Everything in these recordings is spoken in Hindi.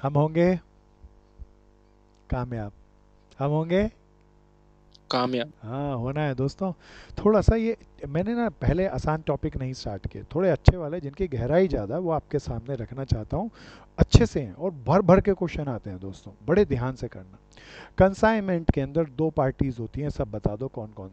हम होंगे कामयाब, हम होंगे। कामयाब। हाँ, होना है दोस्तों। थोड़ा सा ये मैंने ना पहले आसान टॉपिक नहीं स्टार्ट किए, थोड़े अच्छे वाले जिनकी गहराई ज़्यादा है, वो आपके सामने रखना चाहता हूँ। अच्छे से हैं और भर भर के क्वेश्चन आते हैं दोस्तों, बड़े ध्यान से करना। कंसाइनमेंट के अंदर दो पार्टीज होती हैं, सब बता दो कौन कौन।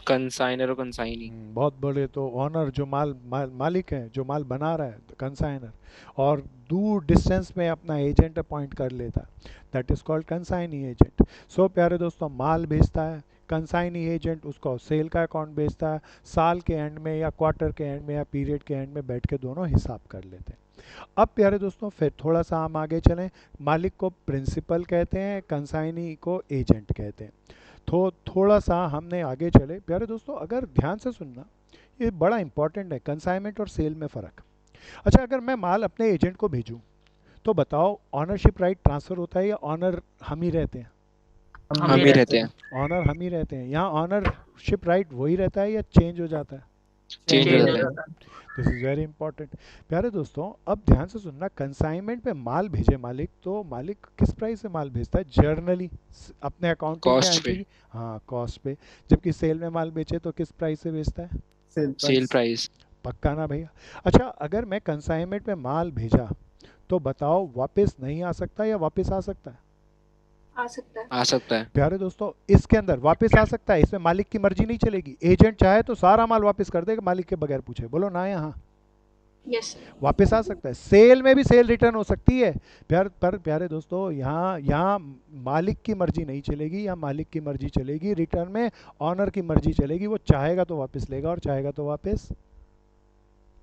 कंसाइनर और कंसाइनी। बहुत बड़े तो ऑनर जो मालिक है, जो माल बना रहा है, कंसाइनर। और दूर डिस्टेंस में अपना एजेंट अपॉइंट कर लेता है, that is called consignee agent. So प्यारे दोस्तों, माल भेजता है कंसाइनी एजेंट, उसको सेल का अकाउंट भेजता है। साल के एंड में या क्वार्टर के एंड में या पीरियड के एंड में बैठ के दोनों हिसाब कर लेते हैं। अब प्यारे दोस्तों फिर थोड़ा सा हम आगे चलें। मालिक को प्रिंसिपल कहते हैं, कंसाइनी को एजेंट कहते हैं। थोड़ा सा हमने आगे चले प्यारे दोस्तों, अगर ध्यान से सुनना, ये बड़ा इंपॉर्टेंट है, कंसाइनमेंट और सेल में फ़र्क। अच्छा, अगर मैं माल अपने एजेंट को भेजूं, तो बताओ ऑनरशिप राइट ट्रांसफ़र होता है या ऑनर हम ही रहते हैं? हम ही हम ही रहते रहते हैं। हैं। ऑनर हम ही रहते हैं। यहाँ ऑनरशिप राइट वही रहता है या चेंज हो जाता है? चेंज हो चेंज हो जाता है। जाता है। This is very important. प्यारे दोस्तों, अब ध्यान से सुनना, कंसाइनमेंट में माल भेजे मालिक, तो मालिक किस प्राइस से माल भेजता है जर्नली? अपने अकाउंटिंग में कॉस्ट पे। एंट्री। हाँ, कॉस्ट पे। जबकि सेल में माल बेचे तो किस प्राइस से बेचता है? Sale sale price. प्राइस। पक्का ना भैया? अच्छा, अगर मैं कंसाइनमेंट में माल भेजा, तो बताओ वापस नहीं आ सकता या वापस आ सकता है? आ सकता है। आ सकता है। प्यारे दोस्तों, इसके अंदर वापस आ सकता है, इसमें मालिक की मर्जी नहीं चलेगी। एजेंट चाहे तो सारा माल वापस कर देगा मालिक के बगैर पूछे, बोलो ना यहाँ। Yes sir. वापस आ सकता है। सेल में भी सेल रिटर्न हो सकती है। प्यारे दोस्तों, यहाँ यहाँ मालिक की मर्जी नहीं चलेगी, यहाँ मालिक की मर्जी चलेगी रिटर्न में। ऑनर की मर्जी चलेगी, वो चाहेगा तो वापस लेगा और चाहेगा तो वापस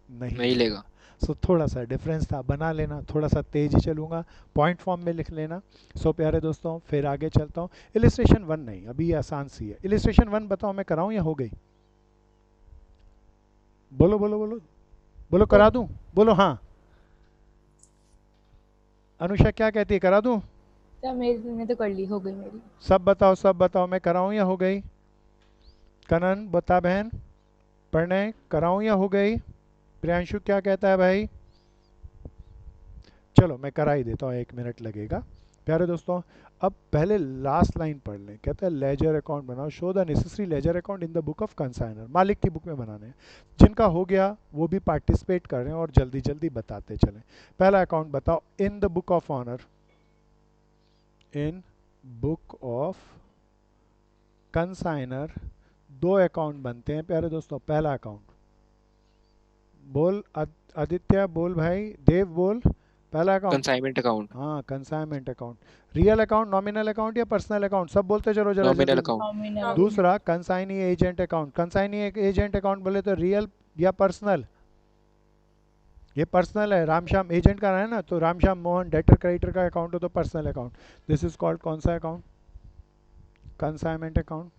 नहीं नहीं लेगा। लेगा। सो थोड़ा सा डिफरेंस था, बना लेना, थोड़ा सा तेज ही चलूंगा, पॉइंट फॉर्म में लिख लेना। सो प्यारे दोस्तों, फिर आगे चलता हूँ। इलिस्ट्रेशन वन नहीं, अभी ये आसान सी है। इलिस्ट्रेशन वन बताओ, मैं कराऊँ या हो गई? बोलो बोलो बोलो। बोलो, हो करा दूँ? बोलो हाँ। अनुषा क्या कहती है, करा दूँ? क्या मैंने तो कर ली, हो गई मेरी। सब बताओ, सब बताओ, मैं कराऊँ या हो गई? कनन बता बहन। प्रणय, कराऊँ या हो गई? प्रियांशु क्या कहता है भाई? चलो मैं करा ही देता हूँ, 1 मिनट लगेगा। प्यारे दोस्तों, अब पहले लास्ट लाइन पढ़ लें। कहता है लेजर अकाउंट बनाओ, show the necessary ledger account in the book of consignor. मालिक की बुक में बनाने हैं। जिनका हो गया वो भी पार्टिसिपेट कर रहे हैं और जल्दी जल्दी बताते चलें। पहला अकाउंट बताओ, in the book of owner. In book of consignor दो अकाउंट बनते हैं प्यारे दोस्तों। पहला अकाउंट, बोल आदित्य, बोल भाई, देव बोल। पहला अकाउंट। Consignment account. हाँ, consignment account. Real account, nominal account या पर्सनल अकाउंट, सब बोलते चलो जरा नॉमिनल जल्दी से। अकाउंट। Nominal nominal. अकाउंट। दूसरा, consignee agent account. Consignee agent account बोले तो रियल या पर्सनल? ये पर्सनल है, रामश्याम एजेंट का है ना, तो रामश्याम मोहन डेटर क्रेडिटर का अकाउंट हो तो personal account. This is called कौन सा account? Consignment account.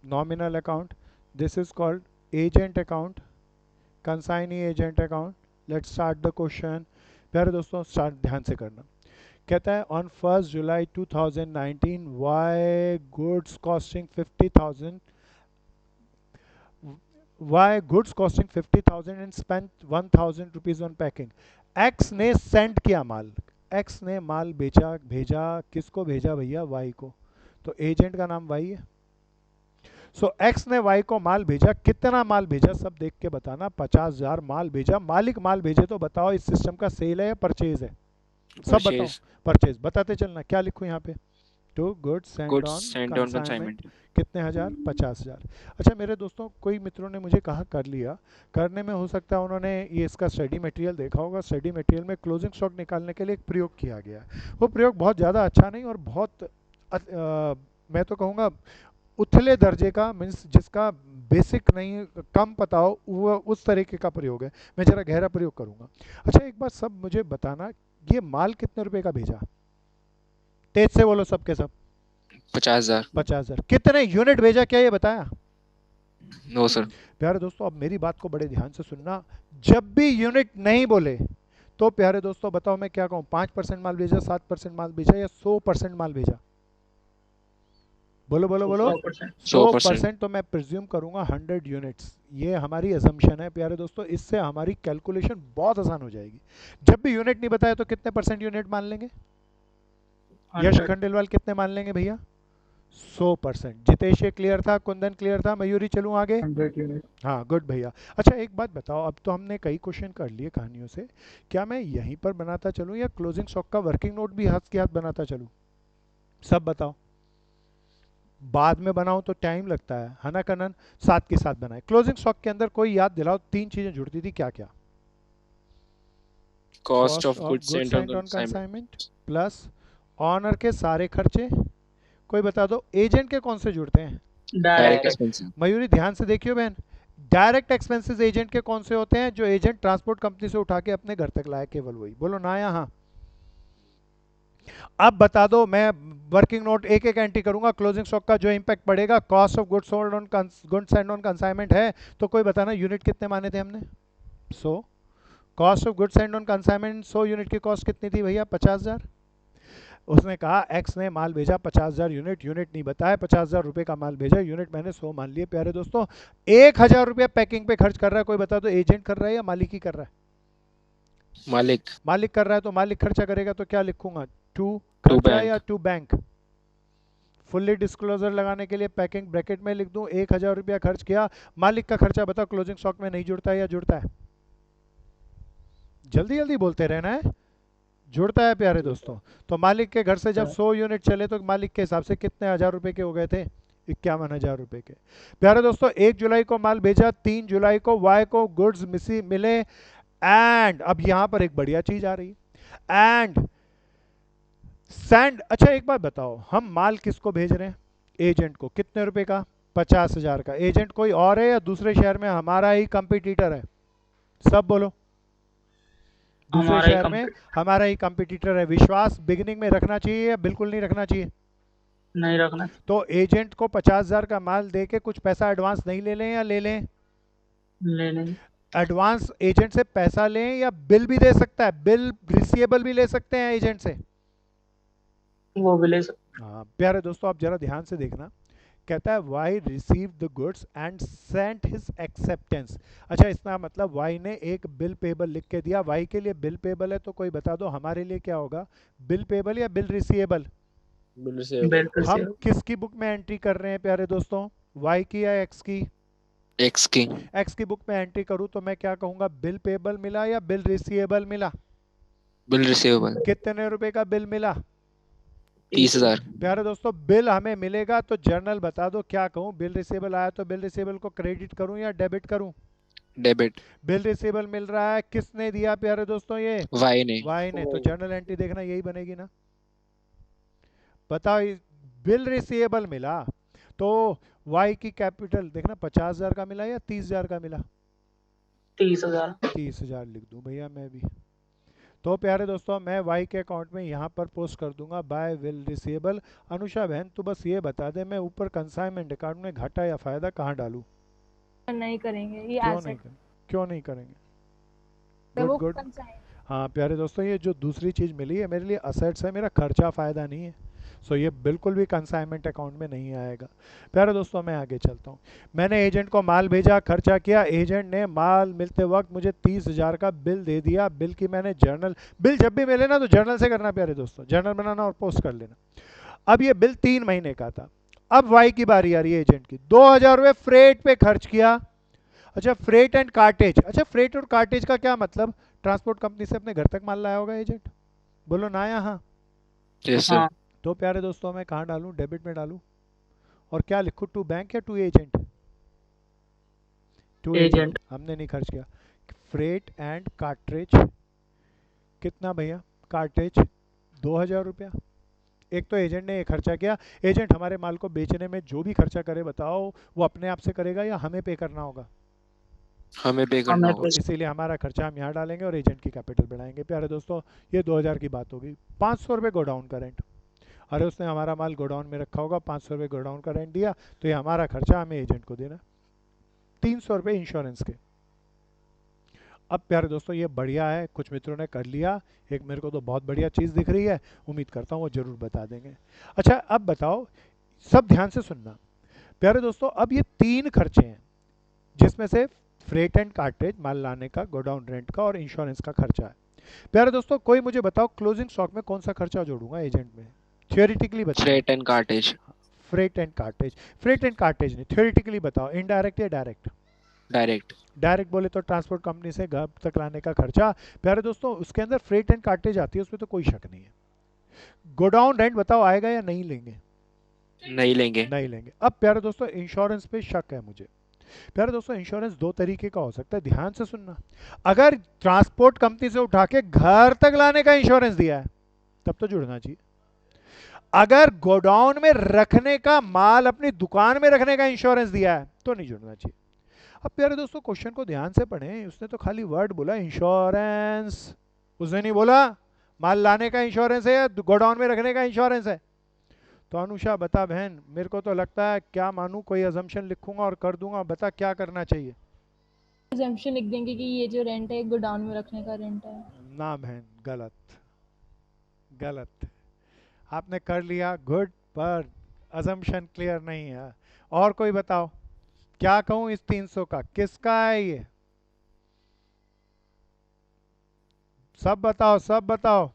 Nominal account, this is called agent account, consignee agent account. Let's start the question. प्यारे दोस्तों, स्टार्ट ध्यान से करना। कहता है on 1 July 2019 Y goods costing 50,000, Y goods costing 50,000 and spent 1,000 rupees on packing. X ने सेंड किया माल, एक्स ने माल बेचा, भेजा, किसको भेजा भैया? वाई को। तो एजेंट का नाम वाई है। सो एक्स ने वाई को माल भेजा, कितना माल भेजा सब देख के बताना। 50,000 माल भेजा, मालिक माल भेजे तो बताओ इस सिस्टम का सेल है या परचेज है? सब बताओ। परचेज। परचेज बताते चलना, क्या लिखूं यहाँ पे? To goods send goods on send on consignment. Consignment. कितने हजार? 50,000। अच्छा मेरे दोस्तों, कोई मित्रों ने मुझे कहा कर लिया, करने में हो सकता है उन्होंने ये इसका स्टडी मटेरियल देखा होगा। स्टडी मटेरियल में क्लोजिंग स्टॉक निकालने के लिए एक प्रयोग किया गया है। वो प्रयोग बहुत ज़्यादा अच्छा नहीं और बहुत मैं तो कहूँगा उथले दर्जे का, मीन्स जिसका बेसिक नहीं, कम पता हो, वो उस तरीके का प्रयोग है। मैं ज़रा गहरा प्रयोग करूँगा। अच्छा एक बात सब मुझे बताना, ये माल कितने रुपए का भेजा? तेज से बोलो सबके सब। 50,000। 50,000। कितने यूनिट भेजा, क्या ये बताया? No sir. प्यारे दोस्तों, अब मेरी बात को बड़े ध्यान से सुनना। जब भी यूनिट नहीं बोले तो प्यारे दोस्तों बताओ मैं क्या कहूँ? 5% माल भेजा, 7% माल भेजा या 100% माल भेजा? बोलो बोलो बोलो। 100%। 100% तो मैं प्रिज्यूम करूंगा 100 यूनिट्स। ये हमारी असम्पशन है प्यारे दोस्तों, इससे हमारी कैलकुलेशन बहुत आसान हो जाएगी। जब भी यूनिट नहीं बताया तो कितने परसेंट यूनिट मान लेंगे? यश 100। खंडेलवाल कितने मान लेंगे भैया? 100%। जितेश ये क्लियर था, कुंदन क्लियर था, मयूरी चलूं आगे? 100 यूनिट। हाँ गुड भैया। अच्छा एक बात बताओ, अब तो हमने कई क्वेश्चन कर लिए कहानियों से, क्या मैं यहीं पर बनाता चलूं या क्लोजिंग स्टॉक का वर्किंग नोट भी हाथ के हाथ बनाता चलूं? सब बताओ। बाद में बनाऊं तो टाइम लगता है ना कनन? साथ के साथ बनाए। क्लोजिंग स्टॉक के अंदर कोई याद दिलाओ, 3 चीजें जुड़ती थी, क्या क्या? Cost cost of of goods goods and on and on consignment, consignment plus owner के सारे खर्चे। कोई बता दो। एजेंट के कौन से जुड़ते हैं? Direct direct. एक्सपेंसेस, मयूरी ध्यान से देखियो बहन। डायरेक्ट एक्सपेंसेस एजेंट के कौन से होते हैं? जो एजेंट ट्रांसपोर्ट कंपनी से उठा के अपने घर तक लाए, केवल वही। बोलो ना या हाँ? अब बता दो, मैं वर्किंग नोट एक एक एंट्री करूंगा। क्लोजिंग स्टॉक का जो इंपैक्ट पड़ेगा, cost of goods sold on goods and on consignment है, तो कोई बताना यूनिट कितने माने थे हमने? 100। Cost of goods and on consignment 100 unit की कॉस्ट कितनी थी भैया? 50,000। उसने कहा एक्स ने माल भेजा 50,000 यूनिट, यूनिट नहीं बताया, 50,000 रुपये का माल भेजा, यूनिट मैंने 100 मान लिए। प्यारे दोस्तों 1,000 रुपया पैकिंग पे खर्च कर रहा है, कोई बता दो एजेंट कर रहा है या मालिक ही कर रहा है? मालिक, मालिक कर रहा है, तो मालिक खर्चा करेगा तो क्या लिखूंगा? टू टू खर्चा बैंक, या टू बैंक? फुल्ली डिस्क्लोजर लगाने के लिए पैकिंग ब्रैकेट में लिख दूं 1,000 रुपया खर्च किया। मालिक का खर्चा बताओ क्लोजिंग स्टॉक में नहीं जुड़ता है या जुड़ता है? जल्दी जल्दी बोलते रहना है। जुड़ता है प्यारे दोस्तों। तो मालिक के घर से जब 100 यूनिट चले तो मालिक के हिसाब से कितने हजार रुपए के हो गए थे? 51,000 रुपए के। प्यारे दोस्तों 1 जुलाई को माल भेजा, 3 जुलाई को वाई को गुड्स मिले, एंड अब यहां पर एक बढ़िया चीज आ रही, एंड सैंड। अच्छा एक बात बताओ, हम माल किसको भेज रहे हैं? एजेंट को। कितने रुपए का? 50,000 का। एजेंट कोई और है या दूसरे शहर में हमारा ही कंपटीटर है? सब बोलो। दूसरे हमारा ही शहर में कंप्लीट। हमारा ही कंपटीटर है। विश्वास बिगिनिंग में रखना चाहिए या बिल्कुल नहीं रखना चाहिए? नहीं रखना। तो एजेंट को 50,000 का माल दे के कुछ पैसा एडवांस नहीं ले लें या ले लें? ले लेंगे। एडवांस एजेंट से पैसा लें या बिल भी दे सकता है, बिल रिसीवेबल भी ले सकते हैं एजेंट से। वो भी ले सकते। हाँ प्यारे दोस्तों आप जरा ध्यान से देखना, कहता है Y receive the goods and sent his acceptance. अच्छा इसका मतलब वाई ने एक बिल पेबल लिख के दिया। वाई के लिए बिल पेबल है, तो कोई बता दो हमारे लिए क्या होगा? बिल पेबल या बिल रिसीवेबल? बिल से बिल्कुल हम सही। किसकी बुक में एंट्री कर रहे हैं प्यारे दोस्तों? वाई की या एक्स की? एक्स की, एक्स की बुक में एंट्री करूं तो मैं क्या कहूंगा? बिल पेबल मिला या बिल रिसीवेबल मिला? बिल रिसीवेबल, कितने रुपए का बिल मिला? 30,000, प्यारे दोस्तों बिल हमें मिलेगा तो जर्नल बता दो क्या कहूं? बिल रिसीवेबल आया तो बिल रिसीवेबल को क्रेडिट करूं या डेबिट करूं? डेबिट, बिल रिसीवेबल मिल रहा है, किसने दिया प्यारे दोस्तों? ये वाई ने, वाई ने। तो जर्नल एंट्री देखना यही बनेगी ना? बताओ बिल रिसीवेबल मिला तो वाई की कैपिटल देखना 50,000 का मिला या 30,000 का मिला? 30,000। 30,000 लिख दूं भैया मैं भी। तो प्यारे दोस्तों मैं वाई के अकाउंट में यहाँ पर पोस्ट कर दूंगा बाय विल रिसीवेबल। अनुषा बहन तू बस ये बता दे, मैं ऊपर कंसाइनमेंट अकाउंट में घाटा या फायदा कहाँ डालूं? नहीं करेंगे ये क्यों नहीं एसेट करेंगे? क्यों नहीं करेंगे? है, वो गुड गुड। कंसाइन। हाँ प्यारे दोस्तों ये जो दूसरी चीज़ मिली है मेरे लिए असेट्स है, मेरा खर्चा फ़ायदा नहीं है। सो ये बिल्कुल भी कंसाइनमेंट अकाउंट में नहीं आएगा। प्यारे दोस्तों मैं आगे चलता हूँ। मैंने एजेंट को माल भेजा, खर्चा किया। एजेंट ने माल मिलते वक्त मुझे 30,000 का बिल दे दिया। बिल की मैंने जर्नल, बिल जब भी मिले ना तो जर्नल से करना प्यारे दोस्तों, जर्नल बनाना और पोस्ट कर लेना। अब ये बिल 3 महीने का था। अब वाई की बारी आ रही है एजेंट की। 2,000 रुपये फ्रेट पे खर्च किया। अच्छा फ्रेट एंड कार्टेज। अच्छा फ्रेट और कार्टेज का क्या मतलब? ट्रांसपोर्ट कंपनी से अपने घर तक माल लाया होगा एजेंट। बोलो ना या हाँ? यस सर, हाँ। तो प्यारे दोस्तों मैं कहाँ डालूं? डेबिट में डालूं? और क्या लिखूं? टू बैंक या to agent? To agent. Agent. हमने नहीं खर्च किया। फ्रेट एंड कार्ट्रेज कितना भैया? कार्टेज 2,000 रुपया। एक तो एजेंट ने ये खर्चा किया। एजेंट हमारे माल को बेचने में जो भी खर्चा करे बताओ वो अपने आप से करेगा या हमें पे करना होगा? हमें पे करना हमें होगा। पे। इसीलिए हमारा खर्चा हम यहाँ डालेंगे और एजेंट की कैपिटल बढ़ाएंगे। प्यारे दोस्तों ये 2,000 की बात होगी। 500 रुपये गोडाउन का रेंट। अरे उसने हमारा माल गोडाउन में रखा होगा, 500 रुपये गोडाउन का रेंट दिया, तो ये हमारा खर्चा हमें एजेंट को देना। 300 रुपये इंश्योरेंस के। अब प्यारे दोस्तों ये बढ़िया है, कुछ मित्रों ने कर लिया। एक मेरे को तो बहुत बढ़िया चीज़ दिख रही है, उम्मीद करता हूँ वो ज़रूर बता देंगे। अच्छा अब बताओ सब ध्यान से सुनना प्यारे दोस्तों। अब ये 3 खर्चे हैं जिसमें से फ्रेट एंड कार्टेज माल लाने का, गोडाउन रेंट का और इंश्योरेंस का खर्चा है। प्यारे दोस्तों कोई मुझे बताओ क्लोजिंग स्टॉक में कौन सा खर्चा जोड़ूंगा एजेंट में, थियोरिटिकली बताओ। Freight and cartridge. Freight and cartridge, freight and cartridge नहीं, थियोरिटिकली बताओ, इनडायरेक्ट या डायरेक्ट? डायरेक्ट। डायरेक्ट बोले तो ट्रांसपोर्ट कंपनी से घर तक लाने का खर्चा। प्यारे दोस्तों उसके अंदर फ्रेट एंड कार्टेज आती है, उसमें तो कोई शक नहीं है। गोडाउन रेंट बताओ आएगा या नहीं लेंगे? नहीं लेंगे। नहीं लेंगे। अब प्यारे दोस्तों इंश्योरेंस पे शक है मुझे। प्यारे दोस्तों इंश्योरेंस 2 तरीके का हो सकता है, ध्यान से सुनना। अगर ट्रांसपोर्ट कंपनी से उठा के घर तक लाने का इंश्योरेंस दिया है तब तो जुड़ना चाहिए। अगर गोडाउन में रखने का, माल अपनी दुकान में रखने का इंश्योरेंस दिया है तो नहीं जुड़ना चाहिए। अब प्यारे दोस्तों क्वेश्चन को ध्यान से पढ़ें, उसने तो खाली वर्ड बोला इंश्योरेंस, उसने नहीं बोला माल लाने का इंश्योरेंस है या गोडाउन में रखने का इंश्योरेंस है। तो अनुषा बता बहन, मेरे को तो लगता है क्या मानूं, कोई अजम्पशन लिखूंगा और कर दूंगा, बता क्या करना चाहिए? एग्जाम्पशन लिख देंगे कि ये जो रेंट है गोडाउन में रखने का रेंट है। ना बहन, गलत गलत। आपने कर लिया गुड, पर अजम्पशन क्लियर नहीं है। और कोई बताओ क्या कहूं इस 300 का, किसका है ये? सब बताओ, सब बताओ।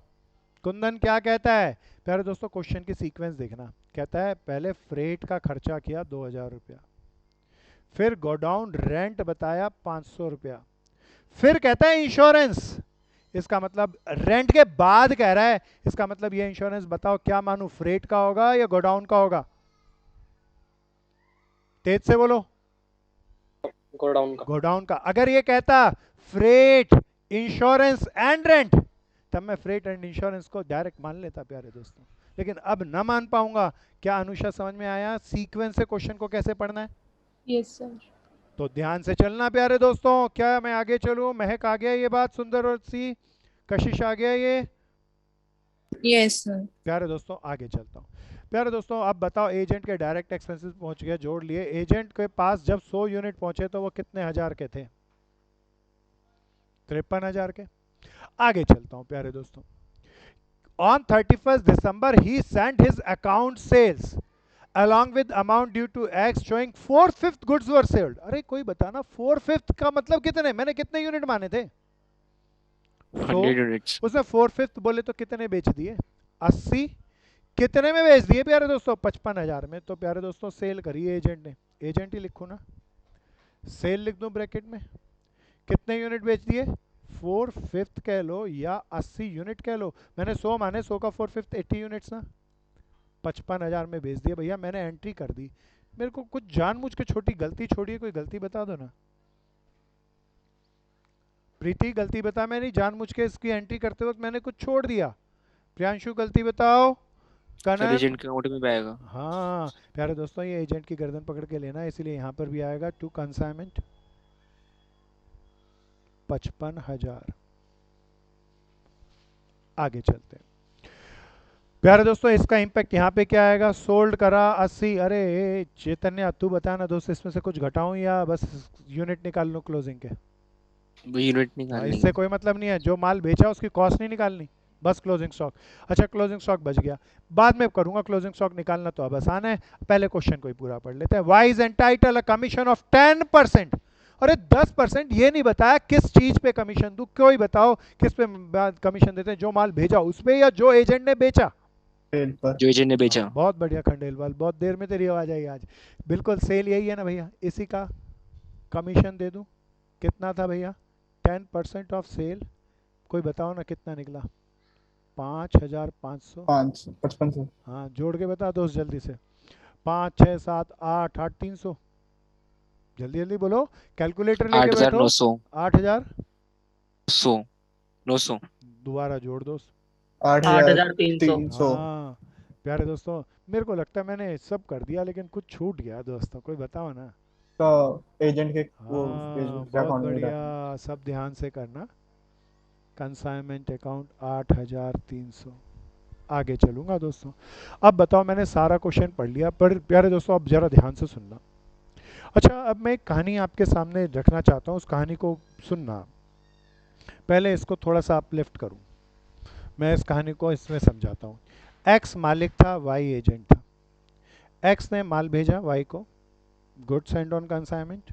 कुंदन क्या कहता है? प्यारे दोस्तों क्वेश्चन की सीक्वेंस देखना। कहता है पहले फ्रेट का खर्चा किया 2000 रुपया, फिर गोडाउन रेंट बताया 500 रुपया, फिर कहता है इंश्योरेंस। इसका मतलब रेंट के बाद कह रहा है, इसका मतलब ये इंश्योरेंस बताओ क्या मानू, फ्रेट का होगा या गोडाउन का होगा? तेज से बोलो। गोडाउन का। गोडाउन का। अगर ये कहता फ्रेट, इंश्योरेंस एंड रेंट, तब मैं फ्रेट एंड इंश्योरेंस को डायरेक्ट मान लेता प्यारे दोस्तों, लेकिन अब ना मान पाऊंगा। क्या अनुषा समझ में आया सीक्वेंस से क्वेश्चन को कैसे पढ़ना है? Yes sir. तो ध्यान से चलना प्यारे दोस्तों। क्या मैं आगे चलूं? महक आ गया ये बात सुंदर और सी, कशिश आ गया ये? Yes sir. प्यारे दोस्तों आगे चलता हूँ। प्यारे दोस्तों अब बताओ, एजेंट के डायरेक्ट एक्सपेंसेस पहुंच गए, जोड़ लिए। एजेंट के पास जब 100 यूनिट पहुंचे तो वो कितने हजार के थे? 53,000 के। आगे चलता हूँ प्यारे दोस्तों। ऑन 31 दिसंबर ही sent his account sales along with amount due to X showing 4/5 goods were sold। अरे कोई बताना 4/5 का मतलब कितने, मैंने कितने यूनिट माने थे? 100 यूनिट्स। उसने 4/5 बोले तो कितने बेच दिए? 80। कितने में बेच दिए प्यारे दोस्तों? 55,000 में। तो प्यारे दोस्तों सेल करी एजेंट ने, एजेंट ही लिखूं ना, सेल लिख दूं ब्रैकेट में। कितने यूनिट बेच दिए? 4/5 कह लो या 80 यूनिट कह लो, मैंने 100 माने, 100 का 4/5 80 यूनिट्स ना, 55,000 में बेच दिए भैया, मैंने एंट्री कर दी। मेरे को कुछ जानबूझ के छोटी गलती छोड़िए, कोई गलती बता दो ना। प्रीति गलती बता, मैं नहीं जानबूझ के इसकी एंट्री करते वक्त मैंने कुछ छोड़ दिया। प्रियांशु गलती बताओ। सर कनन? एजेंट के अकाउंट में भी आएगा। हाँ प्यारे दोस्तों ये एजेंट की गर्दन पकड़ के लेना है, इसलिए यहाँ पर भी आएगा टू कंसाइनमेंट 55,000। आगे चलते हैं प्यारे दोस्तों, इसका इंपैक्ट यहाँ पे क्या आएगा? सोल्ड करा 80। अरे चैतन्य तू बता ना दोस्त, इसमें से कुछ घटाऊं या बस यूनिट निकाल लूं क्लोजिंग के? वो यूनिट निकाल इससे लेंगे। कोई मतलब नहीं है, जो माल बेचा उसकी कॉस्ट नहीं निकालनी, बस क्लोजिंग स्टॉक। अच्छा क्लोजिंग स्टॉक बच गया, बाद में करूंगा क्लोजिंग स्टॉक निकालना, तो अब आसान है। पहले क्वेश्चन को ही पूरा पढ़ लेते हैं। Y is entitle a commission of 10%। अरे 10% ये नहीं बताया किस चीज पे कमीशन दूं, कोई बताओ किस पे कमीशन देते हैं? जो माल भेजा उस पे या जो एजेंट ने बेचा? जो एजेंट ने बेचा। हाँ, बहुत बढ़िया खंडेलवाल, बहुत देर में तेरी आवाज आई आज। बिल्कुल सेल यही है ना भैया, इसी का कमीशन दे दूं। कितना था भैया? 10% ऑफ सेल। कोई बताओ ना कितना निकला? 5,500। 5500। हाँ जोड़ के बता दोस्त जल्दी से। 5 6 7 8 8 300। जल्दी जल्दी बोलो, कैलकुलेटर लेके बैठो। 8,900। 8,000। 900। दोबारा जोड़ दोस्त। 8,300। हाँ प्यारे दोस्तों, मेरे को लगता है मैंने सब कर दिया, लेकिन कुछ छूट गया दोस्तों, कोई बताओ ना। का एजेंट के वो हाँ बहुत अकाउंट में बढ़िया, रहता सब ध्यान से करना। Consignment account 8,300। आगे चलूंगा दोस्तों। अब बताओ, मैंने सारा क्वेश्चन पढ़ लिया, पर प्यारे दोस्तों अब जरा ध्यान से सुनना। अच्छा अब मैं एक कहानी आपके सामने रखना चाहता हूँ, उस कहानी को सुनना। पहले इसको थोड़ा सा अपलिफ्ट करूँ, मैं इस कहानी को इसमें समझाता हूँ। एक्स मालिक था, वाई एजेंट था। एक्स ने माल भेजा वाई को, good send on consignment.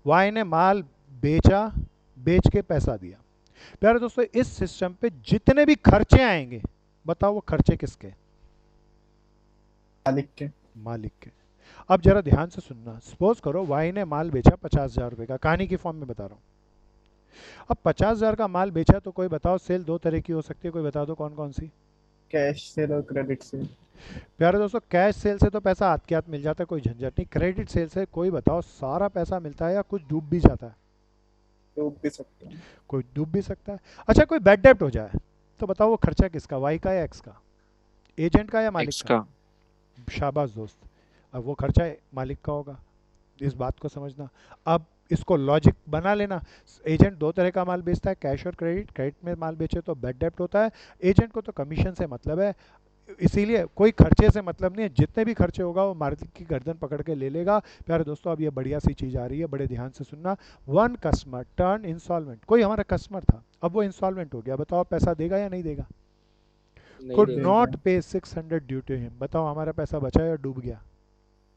Y ने माल बेचा, बेच के पैसा दिया। प्यारे दोस्तों इस सिस्टम पे जितने भी खर्चे आएंगे, बताओ वो खर्चे किसके? मालिक के। मालिक के। अब जरा ध्यान से सुनना, सपोज करो वाई ने माल बेचा 50,000 रुपए का, कहानी की फॉर्म में बता रहा हूँ। अब 50,000 का माल बेचा तो कोई बताओ सेल दो तरह की हो सकती है, कोई बता दो कौन कौन सी? कैश सेल और क्रेडिट सेल। प्यारे दोस्तों कैश सेल से तो पैसा हाथ के हाथ मिल जाता है, कोई झंझट नहीं। क्रेडिट सेल से कोई बताओ सारा पैसा मिलता है या कुछ डूब भी जाता है? डूब भी सकते हैं। कोई डूब भी सकता है। अच्छा कोई बैड डेब्ट हो जाए तो बताओ वो खर्चा किसका, वाई का या एक्स का? एजेंट का या मालिक एक्स का? का। शाबाश दोस्त, अब वो खर्चा मालिक का होगा, इस बात को समझना। अब इसको लॉजिक बना लेना। एजेंट दो तरह का माल बेचता है, कैश और क्रेडिट। क्रेडिट में माल बेचे तो बैड डेब्ट होता है। एजेंट को तो कमीशन से मतलब है, इसीलिए कोई खर्चे से मतलब नहीं है। जितने भी खर्चे होगा वो मालिक की गर्दन पकड़ के ले लेगा। प्यारे दोस्तों अब ये बढ़िया सी चीज़ आ रही है, बड़े ध्यान से सुनना। वन कस्टमर टर्न इंस्टॉलमेंट, कोई हमारा कस्टमर था, अब वो इंस्टॉलमेंट हो गया, बताओ पैसा देगा या नहीं देगा? नहीं कुड देगा। नॉट पे 600 ड्यू टू हिम, बताओ हमारा पैसा बचा या डूब गया?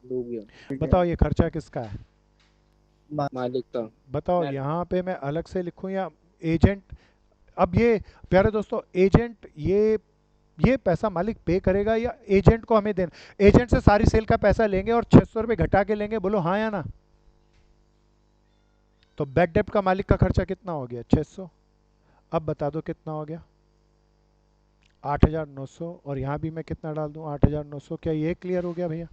डूब गया। ठीक है। बताओ ये खर्चा किसका है? मालिक का। बताओ यहाँ पे मैं अलग से लिखूं या एजेंट? अब ये प्यारे दोस्तों एजेंट ये पैसा मालिक पे करेगा या एजेंट को हमें देना? एजेंट से सारी सेल का पैसा लेंगे और 600 रुपये घटा के लेंगे, बोलो हाँ या ना? तो बैड डेब्ट का मालिक का खर्चा कितना हो गया? 600। अब बता दो कितना हो गया? 8,900। और यहाँ भी मैं कितना डाल दूं? 8,900। क्या ये क्लियर हो गया भैया?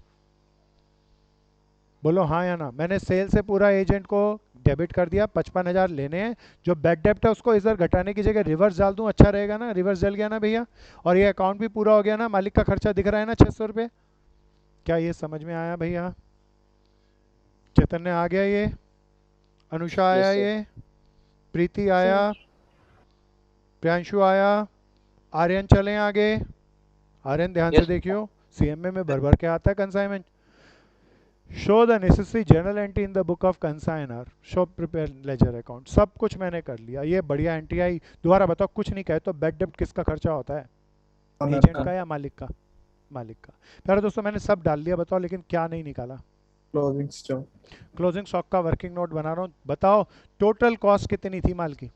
बोलो हाँ या ना? मैंने सेल से पूरा एजेंट को डेबिट कर दिया, 55,000 लेने हैं। जो बैड डेब्ट है उसको इधर घटाने की जगह रिवर्स डाल दूं, अच्छा रहेगा ना? रिवर्स डल गया ना भैया? और ये अकाउंट भी पूरा हो गया ना? मालिक का खर्चा दिख रहा है ना 600 रुपये? क्या ये समझ में आया भैया? चैतन्य आ गया? ये अनुषा आया? Yes, sir. ये प्रीति आया? प्रियांशु आया? आर्यन चलें आगे? आर्यन ध्यान से Yes. देखियो, सीएमए में भर भर के आता है consignment. Show the necessary journal entry in the book of consignor, show prepare ledger account. सब कुछ मैंने कर लिया, ये बढ़िया एंट्री आई। दोबारा बताओ, कुछ नहीं कहे तो बैड डेब्ट किसका खर्चा होता है? Owner एजेंट का। का या मालिक का? मालिक का। प्यारे दोस्तों मैंने सब डाल लिया, बताओ लेकिन क्या नहीं निकाला? Closing stock. क्लोजिंग स्टॉक का वर्किंग नोट बना रहा हूँ। बताओ टोटल कॉस्ट कितनी थी माल की?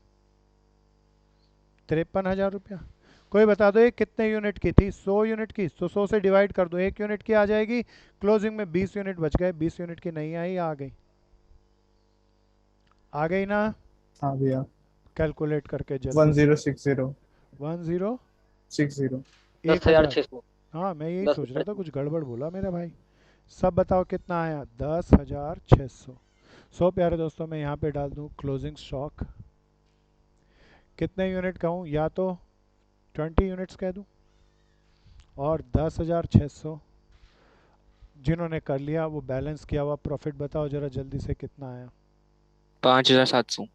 53,000 रुपया। कोई बता दो ये कितने यूनिट की थी? 100 यूनिट की। तो 100 से डिवाइड कर दो, 1 यूनिट की आ जाएगी। क्लोजिंग में 20 यूनिट बच गए। 20 यूनिट की नहीं आई, आ गई? आ गई ना? हाँ भैया। कैलकुलेट करके जल्दी। 1060 1060 10,600। हाँ मैं यही 10 सोच रहा था, कुछ गड़बड़ बोला मेरा भाई। सब बताओ कितना आया? 10,600। सो प्यारे दोस्तों मैं यहाँ पे डाल दूँ क्लोजिंग स्टॉक। कितने यूनिट कहूँ? या तो 20 यूनिट्स कह दूँ, और 10,600 जिन्होंने कर लिया वो बैलेंस किया हुआ प्रॉफिट बताओ जरा जल्दी से कितना आया? 5,700।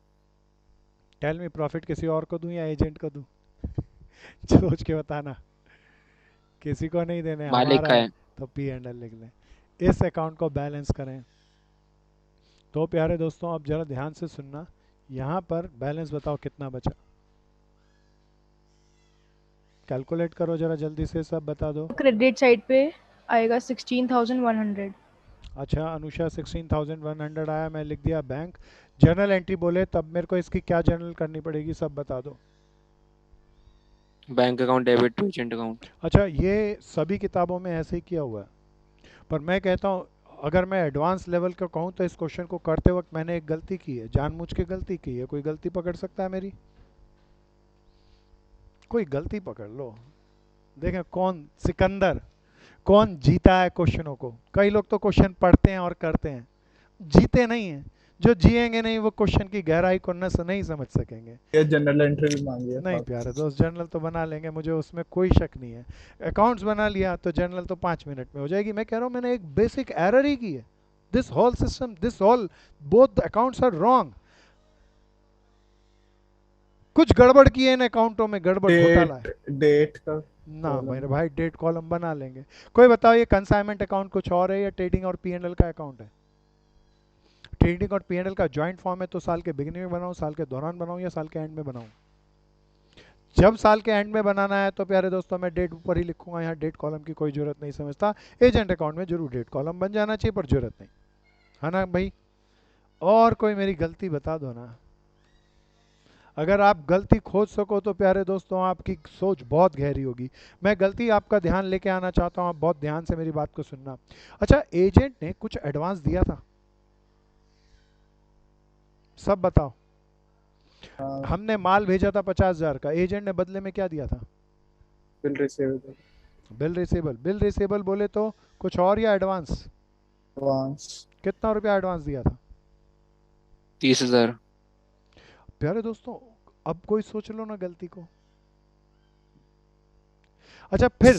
टेल मी, प्रॉफिट किसी और को दूं या एजेंट को दूं? सोच के बताना। किसी को नहीं देने, मालिक हमारा का है है। तो पी एंड एल लिख लें। इस अकाउंट को बैलेंस करें। तो प्यारे दोस्तों अब जरा ध्यान से सुनना, यहाँ पर बैलेंस बताओ कितना बचा? कैलकुलेट करो जरा जल्दी से, सब बता दो। क्रेडिट साइड पे आएगा 16,100। अच्छा अनुषा 16,100 आया, मैं लिख दिया बैंक। जर्नल एंट्री बोले तब मेरे को इसकी क्या जर्नल करनी पड़ेगी, सब बता दो। Bank account debit to agent account. अच्छा ये सभी किताबों में ऐसे ही किया हुआ है, पर मैं कहता हूँ अगर मैं एडवांस लेवल का कहूँ तो इस क्वेश्चन को करते वक्त मैंने एक गलती की है, जानबूझ के गलती की है। कोई गलती पकड़ सकता है मेरी? कोई गलती पकड़ लो, देखें कौन सिकंदर, कौन जीता है क्वेश्चनों को। कई लोग तो क्वेश्चन पढ़ते हैं और करते हैं, जीते नहीं हैं। जो जिएंगे नहीं वो क्वेश्चन की गहराई को नहीं समझ सकेंगे। ये जनरल एंट्री भी मांगी है नहीं साहब। प्यारे दोस्त, जर्नल तो बना लेंगे, मुझे उसमें कोई शक नहीं है। अकाउंट्स बना लिया तो जर्नल तो 5 मिनट में हो जाएगी। मैं कह रहा हूँ मैंने एक बेसिक एरर ही की है। This whole system, this whole both accounts are wrong. कुछ गड़बड़ की है इन अकाउंटों में, गड़बड़ घोटाला है। डेट का ना column। मेरे भाई डेट कॉलम बना लेंगे। कोई बताओ ये कंसाइनमेंट अकाउंट कुछ और है या ट्रेडिंग और पीएनएल का अकाउंट है? ट्रेडिंग और पीएनएल का जॉइंट फॉर्म है तो साल के बिगिनिंग में बनाऊं, साल के दौरान बनाऊं या साल के एंड में बनाऊं? जब साल के एंड में बनाना है तो प्यारे दोस्तों मैं डेट ऊपर ही लिखूंगा, यहाँ डेट कॉलम की कोई जरूरत नहीं समझता। एजेंट अकाउंट में जरूर डेट कॉलम बन जाना चाहिए पर जरूरत नहीं, है ना भाई। और कोई मेरी गलती बता दो ना, अगर आप गलती खोज सको तो प्यारे दोस्तों आपकी सोच बहुत गहरी होगी। मैं गलती आपका ध्यान लेके आना चाहता हूँ, आप बहुत ध्यान से मेरी बात को सुनना। अच्छा, एजेंट ने कुछ एडवांस दिया था, सब बताओ। हमने माल भेजा था 50,000 का, एजेंट ने बदले में क्या दिया था? Bill receivable. Bill receivable. Bill receivable बोले तो कुछ और या एडवांस? एडवांस। कितना रुपया एडवांस दिया था? 30,000। प्यारे दोस्तों अब कोई सोच लो ना गलती को। अच्छा फिर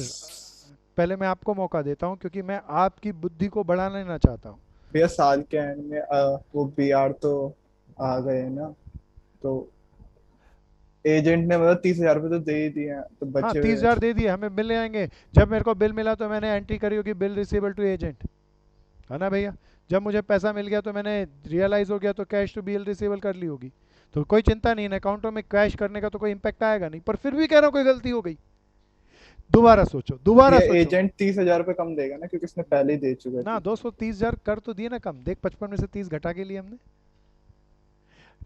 पहले मैं आपको मौका देता हूं क्योंकि मैं आपकी बुद्धि को बढ़ा लेना चाहता हूं। भैया साल के एंड में वो बीआर तो आ गए ना, तो एजेंट ने मतलब 30,000 रुपये तो दे ही दिए हैं, तो हाँ बचे 30,000 दे दिए, हमें मिल जाएंगे। जब मेरे को बिल मिला तो मैंने एंट्री करी होगी बिल रिसीवेबल टू एजेंट, है ना भैया। जब मुझे पैसा मिल गया तो मैंने रियलाइज हो गया तो कैश टू बिल रिसीवेबल कर ली होगी, तो कोई चिंता नहीं, इन अकाउंटों में कैश करने का तो कोई इम्पैक्ट आएगा नहीं। पर फिर भी कह रहा हूँ कोई गलती हो गई। दोबारा सोचो, दोबारा ये सोचो। एजेंट 30,000 रुपये कम देगा ना, क्योंकि उसने पहले ही दे चुके ना थे। 230,000 कर तो दिए ना कम, देख 55 में से 30 घटा के लिए हमने।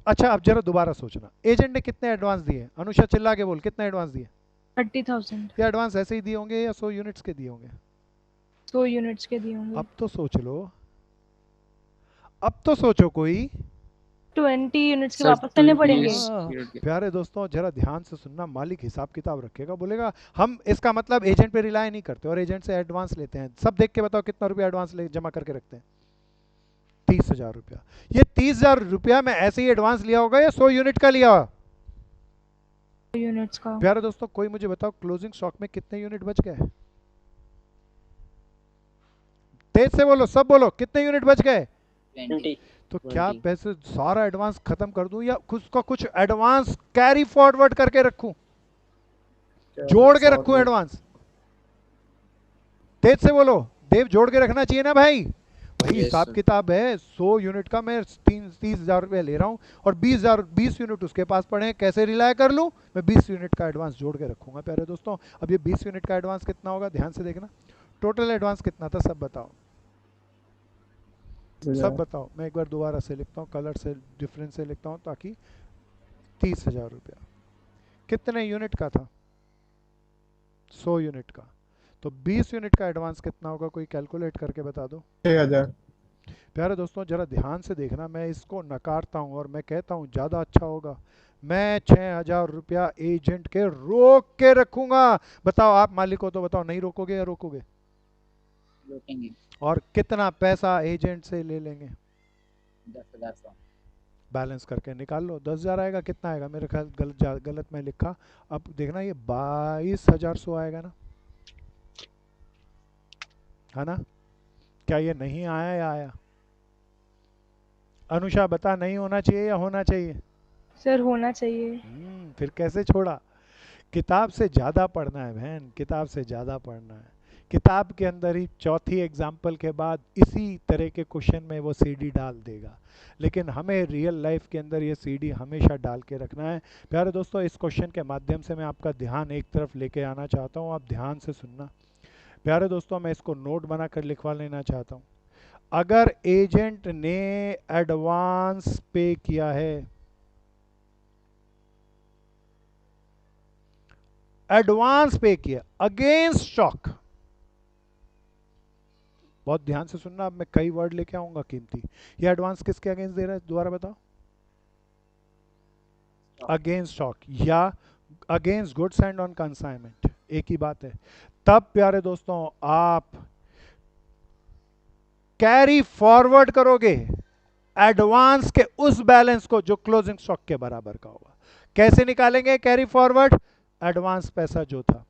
अच्छा अब जरा दोबारा सोचना, एजेंट ने कितने एडवांस दिए? अनुषा चिल्ला के बोल, कितने एडवांस दिए? 30,000। या एडवांस ऐसे ही दिए होंगे या 100 यूनिट्स के दिए होंगे? 100 यूनिट्स के दिए होंगे। अब तो सोच लो, अब तो सोचो कोई। 20 यूनिट्स के सर, वापस करने 20 पड़ेंगे। यूनिट के। प्यारे दोस्तों जरा ध्यान से सुनना, मालिक हिसाब किताब रखेगा, बोलेगा हम इसका मतलब एजेंट पे रिलाई नहीं करते और एजेंट से एडवांस लेते हैं। सब देख के बताओ कितना रुपया एडवांस ले जमा करके रखते हैं? 30,000 रुपया। ये 30,000 रुपया मैं ऐसे ही एडवांस लिया होगा या 100 यूनिट का लिया? यूनिट्स का। प्यारे दोस्तों कोई मुझे बताओ क्लोजिंग स्टॉक में कितने यूनिट बच गए? तेज से बोलो, सब बोलो, कितने यूनिट बच गए? 20। तो क्या 20। पैसे सारा एडवांस खत्म कर दूं या कुछ एडवांस कैरी फॉरवर्ड करके रखूं, जोड़ के रखूं एडवांस? तेज से बोलो, देव जोड़ के रखना चाहिए ना भाई। भाई Yes, हिसाब sir. किताब है, 100 यूनिट का मैं 30,000 रुपये ले रहा हूँ और 20 यूनिट उसके पास पड़े हैं, कैसे रिलाय कर लूँ? मैं 20 यूनिट का एडवांस जोड़ के रखूंगा। प्यारे दोस्तों अब ये 20 यूनिट का एडवांस कितना होगा, ध्यान से देखना। टोटल एडवांस कितना था सब बताओ, सब बताओ। मैं एक बार दोबारा से लिखता हूँ, कलर से डिफरेंस से लिखता हूँ ताकि 30,000 रुपया कितने यूनिट का था? 100 यूनिट का। तो 20 यूनिट का एडवांस कितना होगा, कोई कैलकुलेट करके बता दो। 6,000। प्यारे दोस्तों जरा ध्यान से देखना, मैं इसको नकारता हूँ और मैं कहता हूँ ज़्यादा अच्छा होगा, मैं 6,000 रुपया एजेंट के रोक के रखूंगा। बताओ आप मालिक हो तो बताओ, नहीं रोकोगे या रोकोगे? रोकेंगे। और कितना पैसा एजेंट से ले लेंगे? 10,000। बैलेंस करके निकाल लो, 10,000 आएगा। कितना आएगा? मेरे ख्याल गलत मैं लिखा, अब देखना ये 22,100 आएगा ना, है ना? क्या ये नहीं आया या आया? अनुषा बता, नहीं होना चाहिए या होना चाहिए? सर होना चाहिए। फिर कैसे छोड़ा? किताब से ज़्यादा पढ़ना है बहन, किताब से ज़्यादा पढ़ना है। किताब के अंदर ही चौथी एग्जाम्पल के बाद इसी तरह के क्वेश्चन में वो सीडी डाल देगा, लेकिन हमें रियल लाइफ के अंदर ये सीडी हमेशा डाल के रखना है। प्यारे दोस्तों इस क्वेश्चन के माध्यम से मैं आपका ध्यान एक तरफ लेके आना चाहता हूँ, आप ध्यान से सुनना। प्यारे दोस्तों मैं इसको नोट बनाकर लिखवा लेना चाहता हूँ। अगर एजेंट ने एडवांस पे किया है, एडवांस पे किया अगेंस्ट स्टॉक, बहुत ध्यान से सुनना, अब मैं कई वर्ड लेके आऊंगा कीमती। ये एडवांस किसके अगेंस्ट दे रहा है, दोबारा बताओ? अगेंस्ट स्टॉक या against goods and on consignment, एक ही बात है। तब प्यारे दोस्तों आप कैरी फॉरवर्ड करोगे एडवांस के उस बैलेंस को जो क्लोजिंग स्टॉक के बराबर का होगा। कैसे निकालेंगे कैरी फॉरवर्ड? एडवांस पैसा जो था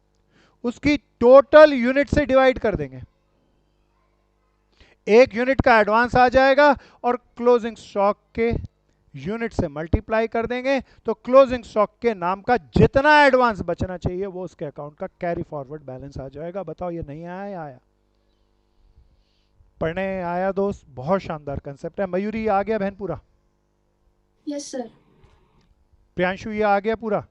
उसकी टोटल यूनिट से डिवाइड कर देंगे, 1 यूनिट का एडवांस आ जाएगा और क्लोजिंग स्टॉक के यूनिट से मल्टीप्लाई कर देंगे, तो क्लोजिंग स्टॉक के नाम का जितना एडवांस बचना चाहिए वो उसके अकाउंट का कैरी फॉरवर्ड बैलेंस आ जाएगा। बताओ ये नहीं आया या आया? पढ़ने आया दोस्त, बहुत शानदार कंसेप्ट है। मयूरी आ गया बहन पूरा? Yes sir. प्रियांशु ये आ गया पूरा?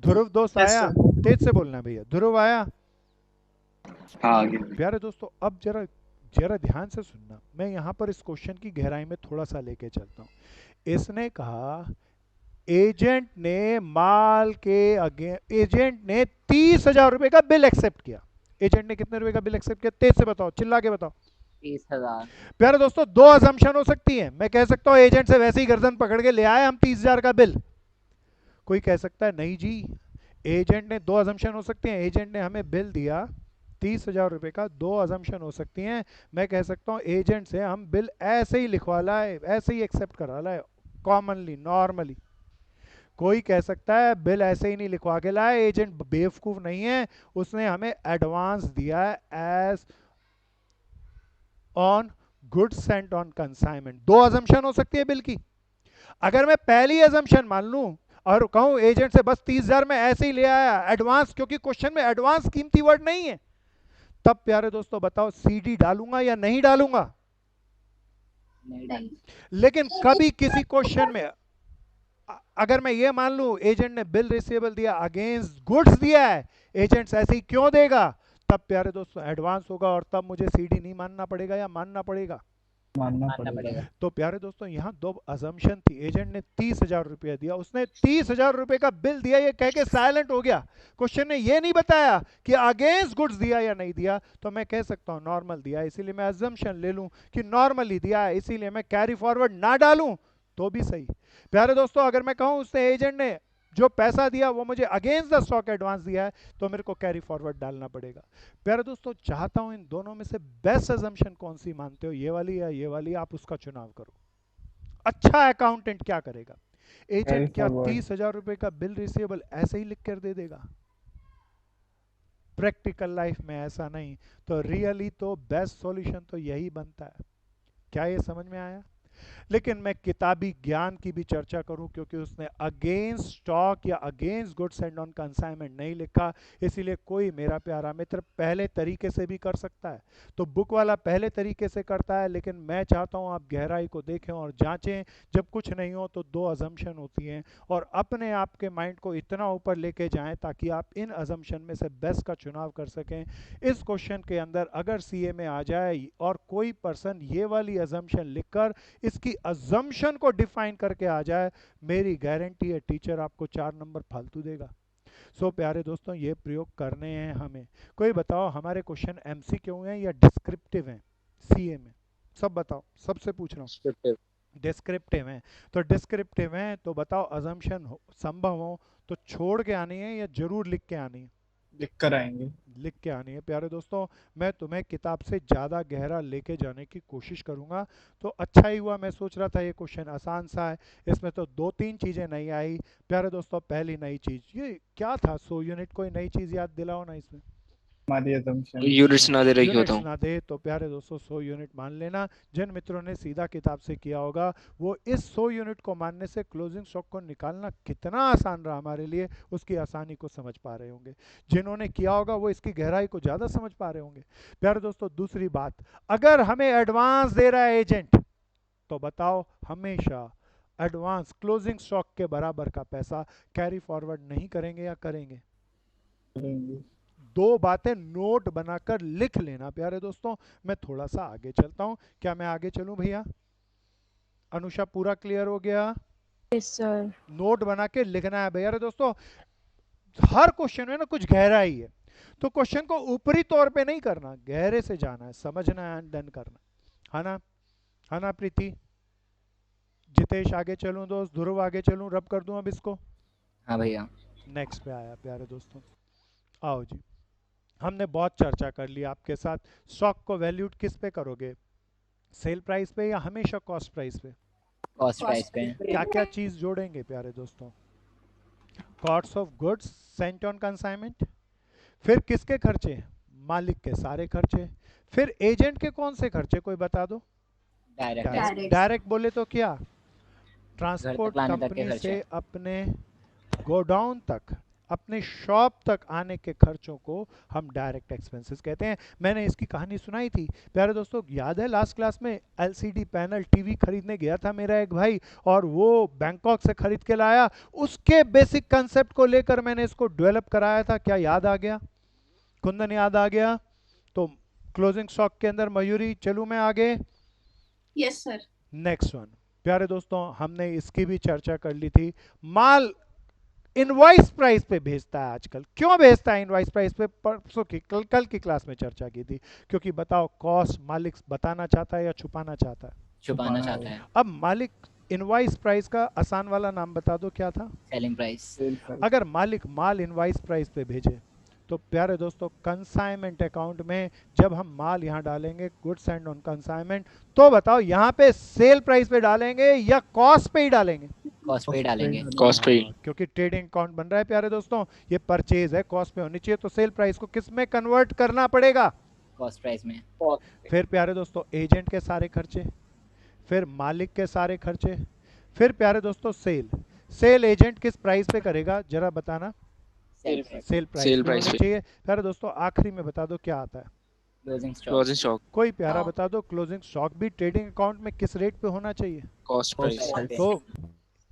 ध्रुव दोस्त Yes, आया? sir. तेज से बोलना भैया। ध्रुव आया? हाँ आ गया। प्यारे दोस्तों अब जरा जरा ध्यान से सुनना, मैं यहाँ पर इस क्वेश्चन की गहराई में थोड़ा सा लेके चलता हूँ। इसने कहा एजेंट ने माल के एजेंट ने 30,000 रुपए का बिल एक्सेप्ट किया। एजेंट ने कितने रुपए का बिल एक्सेप्ट किया? तेज से बताओ, चिल्ला के बताओ। 30,000। प्यारे दोस्तों दो अजम्पशन हो सकती है। मैं कह सकता हूँ एजेंट से वैसे ही गर्दन पकड़ के ले आए हम 30,000 का बिल। कोई कह सकता है नहीं जी, एजेंट ने, दो अजम्पशन हो सकती हैं। एजेंट ने हमें बिल दिया 30,000 रुपए का, दो अजम्पशन हो सकती हैं। मैं कह सकता हूँ एजेंट से हम बिल ऐसे ही लिखवा लाए, ऐसे ही एक्सेप्ट करा लाए, कॉमनली नॉर्मली। कोई कह सकता है बिल ऐसे ही नहीं लिखवा के लाए, एजेंट बेवकूफ नहीं है, उसने हमें एडवांस दिया है as on goods sent on consignment. दो अजम्पशन हो सकती है बिल की। अगर मैं पहली अजम्पशन मान लूं और कहूं एजेंट से बस 30,000 में ऐसे ही ले आया एडवांस, क्योंकि क्वेश्चन में एडवांस कीमती वर्ड नहीं है, तब प्यारे दोस्तों बताओ सीडी डालूंगा या नहीं डालूंगा? नहीं। लेकिन कभी किसी क्वेश्चन में अगर मैं ये मान लूं एजेंट ने बिल रिसीवेबल दिया अगेंस्ट गुड्स दिया है, एजेंट ऐसे ही क्यों देगा? तब प्यारे दोस्तों एडवांस होगा और तब मुझे सीडी नहीं मानना पड़ेगा या मानना पड़ेगा? मानना मानना पड़ेगा। पड़ेगा। तो प्यारे दोस्तों यहाँ दो अजम्पशन थी। एजेंट ने 30,000 रुपया दिया, उसने 30,000 रुपए का बिल दिया, ये कह के साइलेंट हो गया। क्वेश्चन ने ये नहीं बताया कि अगेंस्ट गुड्स दिया या नहीं दिया, तो मैं कह सकता हूँ नॉर्मल दिया, इसीलिए मैं अजम्पशन ले लूं कि नॉर्मली दिया है, इसीलिए मैं कैरी फॉरवर्ड ना डालूं तो भी सही। प्यारे दोस्तों अगर मैं कहूँ उसने एजेंट ने जो पैसा दिया वो मुझे अगेंस्ट द स्टॉक एडवांस दिया है, तो मेरे को कैरी फॉरवर्ड डालना पड़ेगा। प्यारे दोस्तों चाहता हूं इन दोनों में से बेस्ट अजम्पशन कौन सी मानते हो, ये वाली या ये वाली? आप उसका चुनाव करो। अच्छा अकाउंटेंट क्या करेगा? एजेंट क्या 30,000 रुपए का बिल रिसीवेबल ऐसे ही लिख कर दे देगा? प्रैक्टिकल लाइफ में ऐसा नहीं। तो रियली तो बेस्ट सॉल्यूशन तो यही बनता है। क्या ये समझ में आया? लेकिन मैं किताबी ज्ञान की भी चर्चा करूं, क्योंकि उसने अगेंस्ट स्टॉक या against goods and on consignment नहीं लिखा, इसीलिए कोई मेरा प्यारा मित्र पहले तरीके से भी कर सकता है। तो बुक वाला पहले तरीके से करता है, लेकिन मैं चाहता हूं आप गहराई को देखें और जांचें। जब कुछ नहीं हो तो दो अजम्पशन होती हैं, और अपने आप के माइंड को इतना ऊपर लेके जाएं ताकि आप इन अजम्पशन में से बेस्ट का चुनाव कर सकें। इस क्वेश्चन के अंदर अगर सीए में आ जाए और कोई पर्सन ये वाली अजम्पशन लिखकर इसकी अजम्पशन को डिफाइन करके आ जाए, मेरी गारंटी है टीचर आपको 4 नंबर फालतू देगा। सो प्यारे दोस्तों ये प्रयोग करने हैं हमें। कोई बताओ हमारे क्वेश्चन एमसीक्यू हैं या डिस्क्रिप्टिव हैं सीए में? सब बताओ, सबसे पूछ रहा हूँ। डिस्क्रिप्टिव हैं। तो डिस्क्रिप्टिव हैं तो बताओ अजम्पशन संभव हो तो छोड़ के आनी है या जरूर लिख के आनी है? लिख कर आएंगे। लिख के आनी है। प्यारे दोस्तों मैं तुम्हें किताब से ज़्यादा गहरा लेके जाने की कोशिश करूंगा। तो अच्छा ही हुआ, मैं सोच रहा था ये क्वेश्चन आसान सा है, इसमें तो 2-3 चीज़ें नहीं आई। प्यारे दोस्तों पहली नई चीज़ ये क्या था? 100 यूनिट कोई नई चीज़ याद दिलाओ ना इसमें। हमारी assumption। यूनिट्स ना दे रही यूनिट्स होता हूँ। ना दे तो प्यारे दोस्तों 100 यूनिट मान लेना। जिन मित्रों ने सीधा किताब से किया होगा वो इस 100 यूनिट को मानने से क्लोजिंग स्टॉक को निकालना कितना आसान रहा हमारे लिए, उसकी आसानी को समझ पा रहे होंगे। जिन्होंने किया होगा वो इसकी गहराई को ज़्यादा समझ पा रहे होंगे। प्यारे दोस्तों दूसरी बात, अगर हमें एडवांस दे रहा है एजेंट तो बताओ हमेशा एडवांस क्लोजिंग स्टॉक के बराबर का पैसा कैरी फॉरवर्ड नहीं करेंगे या करेंगे? करेंगे। दो बातें नोट बनाकर लिख लेना प्यारे दोस्तों। मैं थोड़ा सा आगे चलता हूं। क्या मैं आगे चलूं भैया? अनुषा पूरा क्लियर हो गया? Yes sir. नोट बना के लिखना है भैया दोस्तों। हर क्वेश्चन में ना कुछ गहराई है, तो क्वेश्चन को ऊपरी तौर पे नहीं करना, गहरे से जाना है, समझना है, डन करना है ना? है ना प्रीति? जितेश आगे चलूं दोस्त? ध्रुव आगे चलूं? रब कर दूं अब इसको? हाँ भैया। नेक्स्ट पे आया प्यारे दोस्तों। आओ जी, हमने बहुत चर्चा कर ली आपके साथ। स्टॉक को वैल्यूड किस पे करोगे? सेल प्राइस पे या हमेशा कॉस्ट प्राइस पे? कॉस्ट प्राइस पे। क्या क्या चीज जोड़ेंगे प्यारे दोस्तों? Cost of goods sent on consignment, फिर किसके खर्चे? मालिक के सारे खर्चे, फिर एजेंट के कौन से खर्चे कोई बता दो? डायरेक्ट। डायरेक्ट बोले तो क्या? ट्रांसपोर्ट लाने तक के कंपनी खर्चे। से अपने गोडाउन तक अपने शॉप तक आने के खर्चों को हम डायरेक्ट एक्सपेंसेस कहते हैं। मैंने इसकी कहानी सुनाई थी प्यारे दोस्तों, याद है लास्ट क्लास में एलसीडी पैनल टीवी खरीदने गया था मेरा एक भाई, और वो बैंकॉक से खरीद के लाया। उसके बेसिक कंसेप्ट को लेकर मैंने इसको डेवलप कराया था। क्या याद आ गया कुंदन? याद आ गया? तो क्लोजिंग स्टॉक के अंदर मयूरी, चलूं मैं आगे? Yes sir. नेक्स्ट वन प्यारे दोस्तों, हमने इसकी भी चर्चा कर ली थी। माल इनवॉइस प्राइस पे भेजता है आजकल। क्यों भेजता है इनवॉइस प्राइस पे? परसों की कल की क्लास में चर्चा की थी। क्योंकि बताओ, कॉस्ट मालिक बताना चाहता है या छुपाना चाहता है? छुपाना चाहता है। अब मालिक इनवॉइस प्राइस का आसान वाला नाम बता दो, क्या था? Selling price. अगर मालिक माल इनवॉइस प्राइस पे भेजे तो प्यारे दोस्तों, कंसाइनमेंट अकाउंट में जब हम माल यहाँ डालेंगे, गुड्स एंड ऑन कंसाइनमेंट, तो बताओ यहाँ पे सेल प्राइस पे डालेंगे या कॉस्ट पे ही डालेंगे? कॉस्ट पे डालेंगे। कॉस्ट पे। क्योंकि ट्रेडिंग अकाउंट बन रहा है प्यारे दोस्तों, ये परचेज है, कॉस्ट पे होनी चाहिए, तो सेल प्राइस को किस में कन्वर्ट करना पड़ेगा? कॉस्ट प्राइस में। फिर प्यारे दोस्तों एजेंट के सारे खर्चे, फिर मालिक के सारे खर्चे, फिर प्यारे दोस्तों सेल एजेंट किस प्राइस पे करेगा जरा बताना? सेल प्राइस पे चाहिए। प्यारे दोस्तों आखिरी में बता दो क्या आता है? Closing stock. कोई प्यारा बता दो, क्लोजिंग स्टॉक भी ट्रेडिंग अकाउंट में किस रेट पे होना चाहिए? Cost price. तो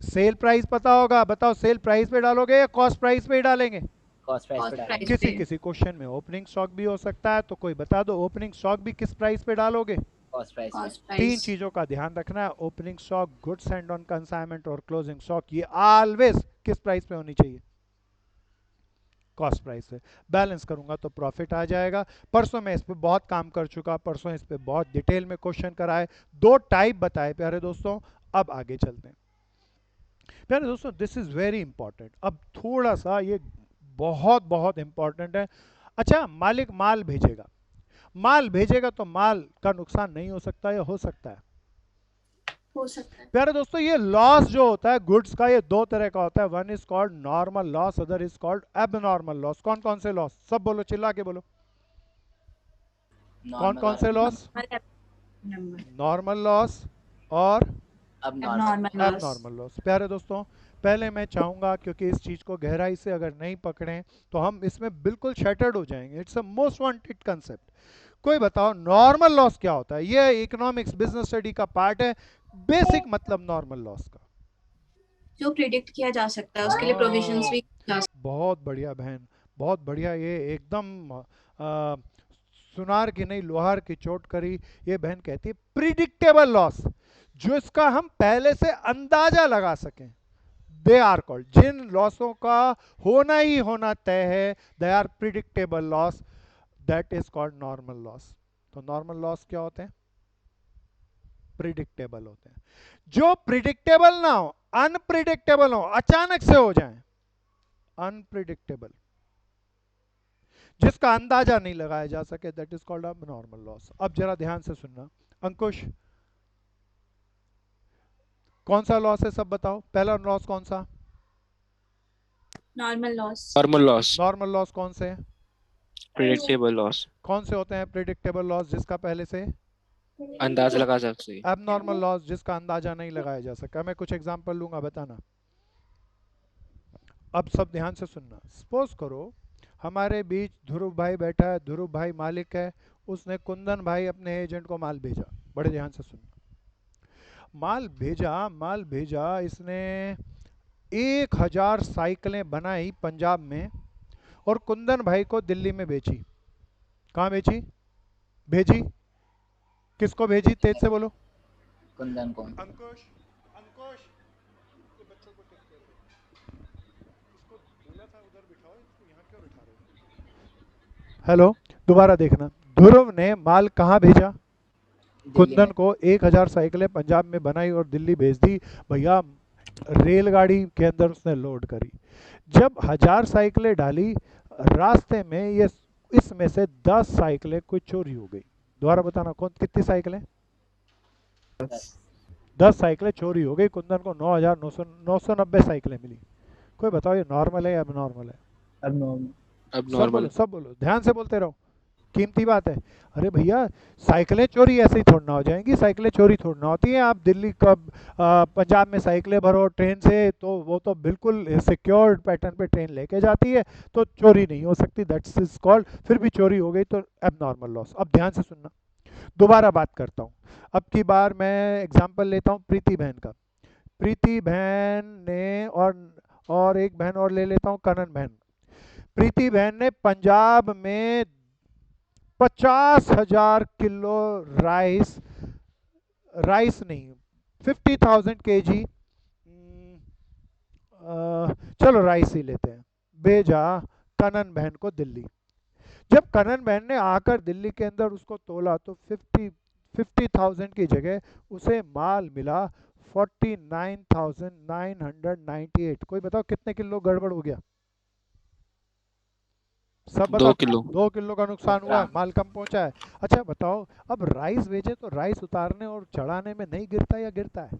सेल प्राइस पता होगा, बताओ सेल प्राइस पे डालोगे या कॉस्ट प्राइस पे ही डालेंगे? कॉस्ट प्राइस पे डालेंगे। किसी किसी क्वेश्चन में ओपनिंग स्टॉक भी हो सकता है, तो कोई बता दो ओपनिंग स्टॉक भी किस प्राइस पे डालोगे? कॉस्ट प्राइस पे। तीन चीजों का ध्यान रखना है, opening stock, goods and on consignment और क्लोजिंग स्टॉक, ये ऑलवेज किस प्राइस पे होनी चाहिए? कॉस्ट प्राइस पे। बैलेंस करूंगा तो प्रॉफिट आ जाएगा। परसों मैं इस पे बहुत काम कर चुका, परसों इस पे बहुत डिटेल में क्वेश्चन कराए, 2 टाइप बताए प्यारे दोस्तों। अब आगे चलते हैं प्यारे दोस्तों, दिस इज वेरी इंपॉर्टेंट। अब थोड़ा सा ये बहुत बहुत इंपॉर्टेंट है। अच्छा, मालिक माल भेजेगा तो माल का नुकसान नहीं हो सकता या हो सकता है? हो सकता है। प्यारे दोस्तों ये लॉस जो होता है गुड्स का, ये 2 तरह का होता है। One is called normal loss, other is called abnormal loss. कौन कौन से लॉस? सब बोलो, चिल्ला के बोलो। कौन कौन से लॉस? नॉर्मल लॉस और एबनॉर्मल लॉस। प्यारे दोस्तों पहले मैं चाहूंगा, क्योंकि इस चीज को गहराई से अगर नहीं पकड़ें तो हम इसमें बिल्कुल शैटर्ड हो जाएंगे। It's a most wanted concept. कोई बताओ नॉर्मल लॉस क्या होता है? ये इकोनॉमिक्स बिजनेस स्टडी का पार्ट है। बेसिक मतलब नॉर्मल लॉस का जो प्रिडिक्ट किया जा सकता है, उसके लिए प्रोविजंस भी जा सकते बहुत बढ़िया बहन, बहुत बढ़िया। ये एकदम सुनार की नहीं लोहार की चोट करी। ये बहन कहती है प्रिडिक्टेबल लॉस, जो इसका हम पहले से अंदाजा लगा सकें, दे आर कॉल्ड। जिन लॉसों का होना ही होना तय है, they are predictable loss, that is called normal loss. तो नॉर्मल लॉस क्या होते हैं? प्रिडिक्टेबल होते हैं। जो प्रिडिक्टेबल ना हो, अनप्रिडिक्टेबल हो, अचानक से हो जाए, अनप्रिडिक्टेबल, जिसका अंदाजा नहीं लगाया जा सके, that is called abnormal loss. अब जरा ध्यान से सुनना। अंकुश, कौन सा लॉस है सब बताओ? पहला लॉस कौन सा? Normal loss. नॉर्मल लॉस कौन से है? Predictable loss. कौन से होते हैं प्रिडिक्टेबल लॉस? जिसका पहले से अंदाजा लगा सकते हैं। एबनॉर्मल लॉस, जिसका अंदाजा नहीं लगाया जा सका। मैं कुछ एग्जांपल लूंगा, बताना। अब सब ध्यान से सुनना। सपोज करो हमारे बीच ध्रुव भाई बैठा है, ध्रुव भाई मालिक है, उसने कुंदन भाई अपने एजेंट को माल भेजा। बड़े ध्यान से सुनना। माल भेजा इसने 1000 साइकिलें बनाई पंजाब में और कुंदन भाई को दिल्ली में बेची। कहाँ बेची? भेजी किसको भेजी? तेज से बोलो। कुंदन को। अंकुश, ये बच्चों को टेक केयर करो। इसको बोला था उधर बिठाओ, इसको यहाँ क्यों बिठा रहे हो? हेलो, दोबारा देखना। ध्रुव ने माल कहाँ भेजा? कुंदन को। 1000 साइकिलें पंजाब में बनाई और दिल्ली भेज दी। भैया रेलगाड़ी के अंदर उसने लोड करी। जब 1000 साइकिलें डाली, रास्ते में ये इसमें से 10 साइकिलें कुछ चोरी हो गई। दोबारा बताना, कौन कितनी साइकिलें? 10 साइकिलें चोरी हो गई। कुंदन को 9,990 साइकिलें मिली। कोई बताओ ये नॉर्मल है या एबनॉर्मल है? एबनॉर्मल। एबनॉर्मल। सब बोलो, ध्यान से बोलते रहो। कीमती बात है। अरे भैया साइकिलें चोरी ऐसे ही थोड़ी ना हो जाएंगी, साइकिलें चोरी थोड़ी ना होती हैं। आप दिल्ली कब पंजाब में साइकिलें भरो ट्रेन से तो वो तो बिल्कुल सिक्योर्ड पैटर्न पे ट्रेन लेके जाती है, तो चोरी नहीं हो सकती, दैट्स इज कॉल्ड। फिर भी चोरी हो गई तो एबनॉर्मल लॉस। अब ध्यान से सुनना, दोबारा बात करता हूँ। अब की बार मैं एग्जांपल लेता हूँ प्रीति बहन का। प्रीति बहन ने और एक बहन और ले लेता हूँ, कनन बहन। प्रीति बहन ने पंजाब में 50,000 किलो राइस नहीं 50,000 केजी, चलो राइस ही लेते हैं, भेजा कनन बहन को दिल्ली। जब कनन बहन ने आकर दिल्ली के अंदर उसको तोला तो 50,000 की जगह उसे माल मिला 49,998। कोई बताओ कितने किलो गड़बड़ हो गया? सब बताओ। 2 किलो। 2 किलो का नुकसान हुआ है, ग्राम। माल कम पहुंचा है। अच्छा बताओ, अब राइस बेचे तो राइस उतारने और चढ़ाने में नहीं गिरता या गिरता है?